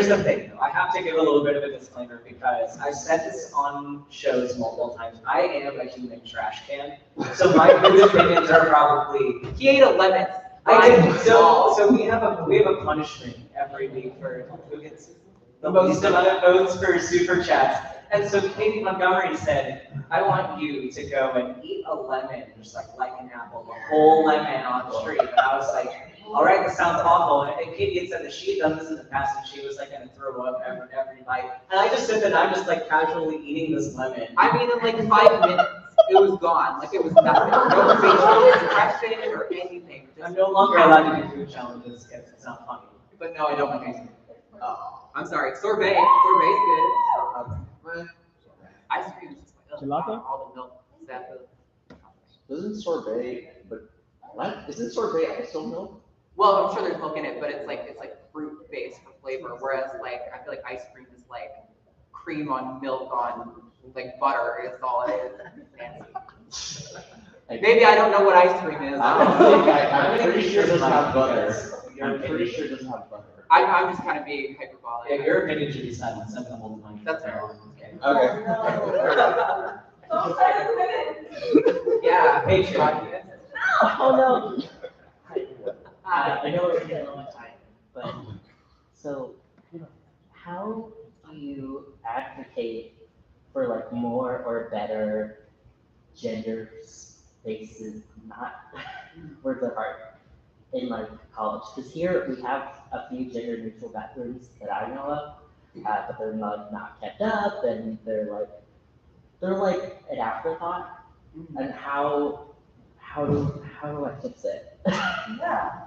the thing though. I have to give a little bit of a disclaimer because I've said this on shows multiple times. I am a human trash can. So my food opinions are probably He ate a lemon. I did so we have a punishment every week for who gets the most amount of votes for super chats. And so Katie Montgomery said, I want you to go and eat a lemon, just like an apple, a whole lemon on the street. And I was like, all right, this sounds awful. And Katie had said that she had done this in the past and she was like gonna throw up every night. And I just said that I'm just like casually eating this lemon. I mean, in like 5 minutes, it was gone. Like it was nothing. No facial expression or anything. I'm no longer allowed to do food challenges if it's not funny. But no, I don't like ice cream. Oh, I'm sorry. Sorbet. Sorbet's good. Ice cream is just like Gelato? all the milk stuff. Isn't sorbet, but what? Isn't sorbet also milk? Well, I'm sure there's milk in it, but it's like fruit based for flavor. Whereas like I feel like ice cream is like cream on milk on like butter. It's all it is. Fancy. Maybe I don't know what ice cream is. I'm pretty sure it doesn't have butter. I'm pretty sure it doesn't have butter. I'm just kind of being hyperbolic. Yeah, your opinion should be silent. Send them all the money. That's fair. Okay. Yeah, Patreon. Oh, no. I know we're getting a long time, but, so, how do you advocate for like more or better gender spaces, not words are hard, in like college? Because here we have a few gender neutral bathrooms that I know of, but they're not kept up, and they're like an afterthought. And how do I fix it? Yeah.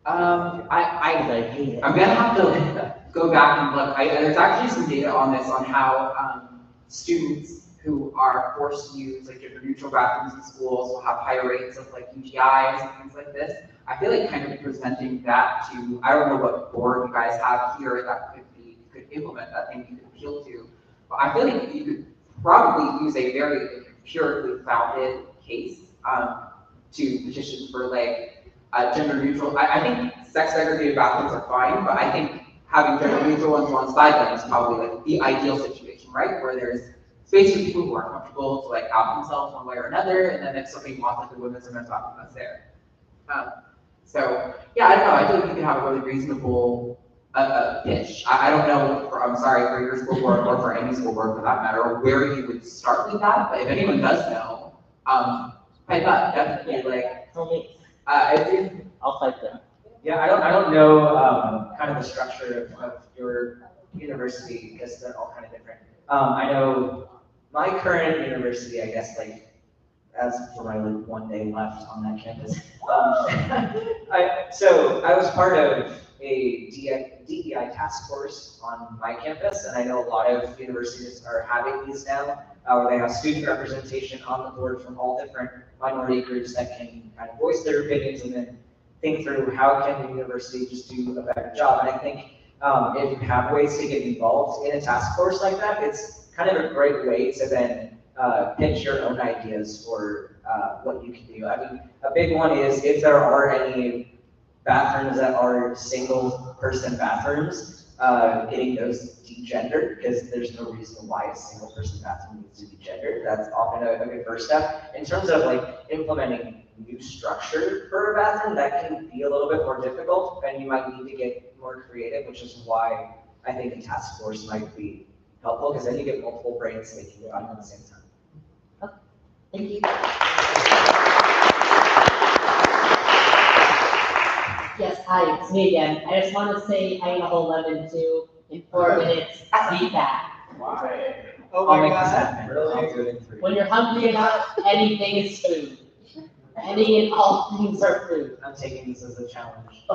I hate it. I'm gonna have to go back and look. There's actually some data on this, on how students who are forced to use like gender neutral bathrooms in schools will have higher rates of like UTIs and things like this. I feel like kind of presenting that to, I don't know what board you guys have here that could implement that thing you could appeal to, but I feel like you could probably use a very empirically founded case to petition for like gender neutral. I think sex segregated bathrooms are fine, but I think having gender neutral ones alongside them is probably like the ideal situation, right? Where there's space for people who are comfortable to like out themselves one way or another, and then if somebody wants like the women's and men's talk, that's there. So yeah, I don't know. I feel like you can have a really reasonable pitch. I don't know. I'm sorry for your school board or for any school board for that matter, where you would start with that. But if anyone does know, pipe up, definitely. Like, Tell me. I'll fight them. Yeah, I don't know kind of the structure of your university because they're all kind of different. I know my current university, I guess, like as for my like 1 day left on that campus. So I was part of a DEI task force on my campus, and I know a lot of universities are having these now, where they have student representation on the board from all different minority groups that can kind of voice their opinions and then think through how can the university just do a better job. And I think if you have ways to get involved in a task force like that, it's kind of a great way to then pitch your own ideas for what you can do. I mean, a big one is if there are any bathrooms that are single person bathrooms, getting those degendered, because there's no reason why a single person bathroom needs to be gendered. That's often a good first step. In terms of like implementing new structure for a bathroom, that can be a little bit more difficult, and you might need to get more creative, which is why I think a task force might be helpful, because then you get multiple brains thinking about it at the same time. Thank you. Yes, hi, it's me again. I just want to say I ate a whole lemon too in 4 minutes. Feedback. Why? Oh my God. Really? I'll do it in 3. When you're hungry enough, anything is food. Any and all things are food. I'm taking this as a challenge.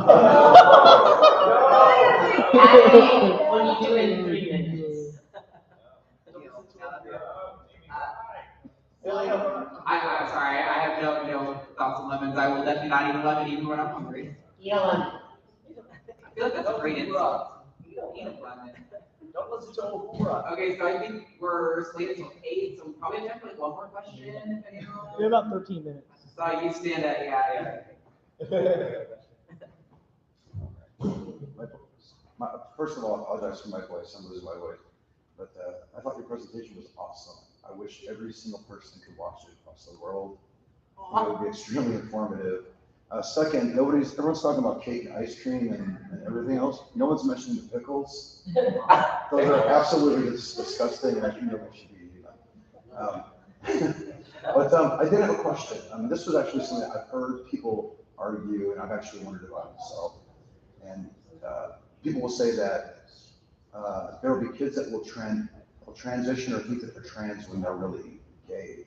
Actually, when you do it in 3 minutes. I'm sorry, I have no thoughts on lemons. I will definitely not eat a lemon even when I'm hungry. Eat a lemon. I feel like that's a great insult. You don't eat a lemon. Don't listen to Ohura. Okay, so I think we're slated till 8, so we probably have time for like one more question. We have about 13 minutes. So you stand at, yeah. First of all, I apologize for my voice. I'm losing my voice. But I thought your presentation was awesome. I wish every single person could watch it across the world. It would be extremely informative. Second, everyone's talking about cake and ice cream and everything else. No one's mentioning the pickles. Those are absolutely disgusting, and I think nobody should be eating them. But I did have a question. This was actually something I've heard people argue, and I've actually wondered about myself. And people will say that there will be kids that will transition or think that they're trans when they're really gay.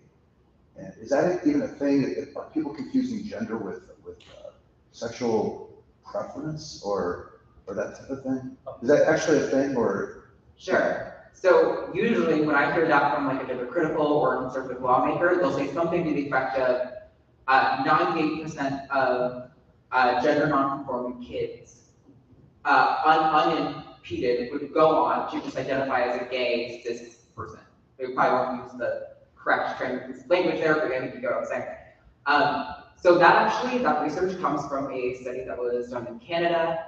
And is that even a thing? Are people confusing gender with sexual preference or that type of thing? Is that actually a thing, or? Sure. So usually when I hear that from like a hypocritical or conservative lawmaker, they'll say something to the effect of 98% of gender non-conforming kids unimpeded would go on to just identify as a gay cis person. They probably won't use the correct trans language there, but I think you get what I'm saying. So that research comes from a study that was done in Canada,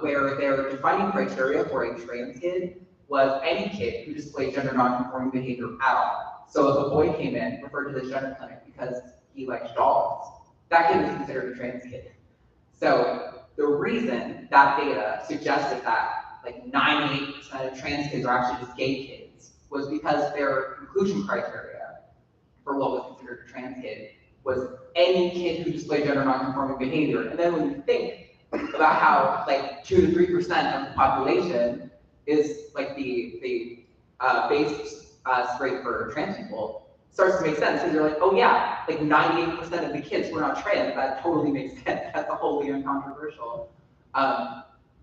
where their defining criteria for a trans kid was any kid who displayed gender non-conforming behavior at all. So if a boy came in, referred to the gender clinic because he liked dolls, that kid was considered a trans kid. So the reason that data suggested that like 98% of trans kids are actually just gay kids was because their inclusion criteria for what was considered a trans kid was any kid who displayed gender non-conforming behavior. And then when you think about how like 2 to 3% of the population is like the base rate for trans people, starts to make sense because you're like, oh yeah, like 98% of the kids were not trans. That totally makes sense. That's wholly uncontroversial.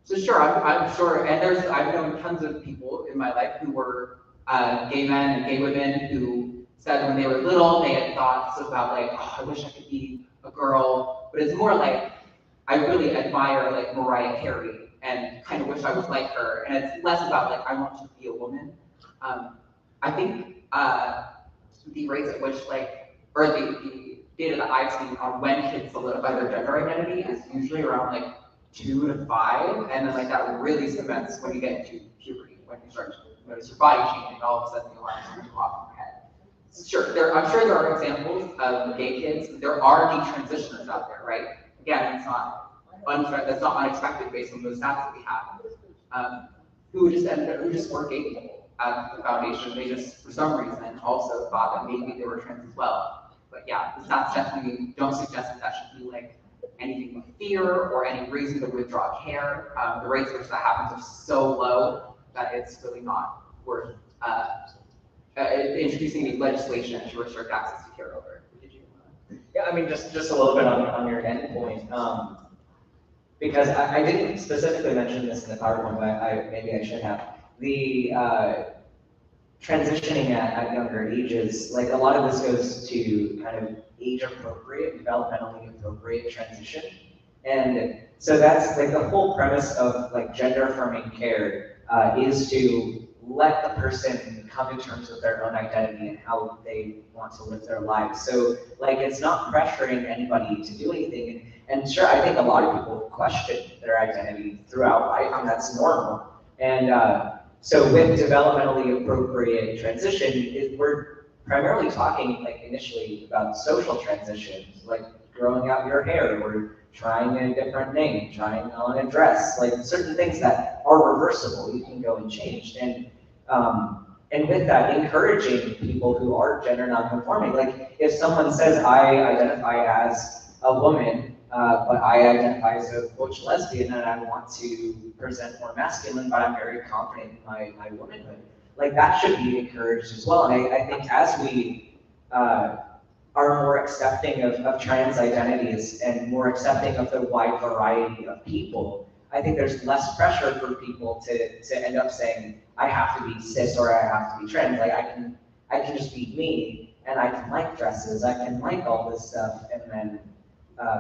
So sure, I'm sure, and I've known tons of people in my life who were gay men and gay women who said when they were little they had thoughts about like, oh, I wish I could be a girl, but it's more like I really admire like Mariah Carey and kind of wish I was like her, and it's less about like I want to be a woman. I think the rates at which or the data that I've seen on when kids solidify their gender identity is usually around like 2 to 5, and then like that really cements when you get into puberty, when you start notice your body changing, all of a sudden the alarms are going to go off in your head. Sure, I'm sure there are examples of gay kids. There are detransitioners out there, right? Again, that's not unexpected based on those stats that we have. Who just weren't capable at the foundation. They just, for some reason, also thought that maybe they were trans as well. But yeah, the stats definitely don't suggest that that should be like anything but fear or any reason to withdraw care. The rates at which that happens are so low that it's really not worth introducing any legislation to restrict access to care over. Yeah, I mean, just a little bit on your end point, because I didn't specifically mention this in the PowerPoint, but maybe I should have. The transitioning at younger ages, like a lot of this goes to kind of age-appropriate, developmentally appropriate transition. And so that's like the whole premise of like gender-affirming care is to let the person come to terms with their own identity and how they want to live their lives. So like it's not pressuring anybody to do anything. And sure, I think a lot of people question their identity throughout life, and that's normal. And so with developmentally appropriate transition, we're primarily talking like initially about social transitions, like growing out your hair or trying a different name, trying on a dress, like certain things that are reversible, you can go and change. And with that, encouraging people who are gender non-conforming, like if someone says, I identify as a woman, but I identify as a butch lesbian and I want to present more masculine, but I'm very confident in my womanhood. Like that should be encouraged as well. And I think as we are more accepting of trans identities and more accepting of the wide variety of people, I think there's less pressure for people to end up saying, I have to be cis or I have to be trans. Like I can just be me and I can like dresses, I can like all this stuff and then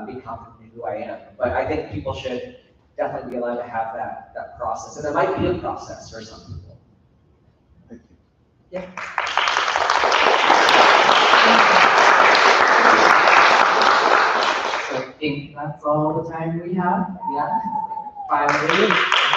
be confident in who I am. But I think people should definitely be allowed to have that process. And it might be a process for some people. Thank you. Yeah. So I think that's all the time we have. Yeah. 5 minutes.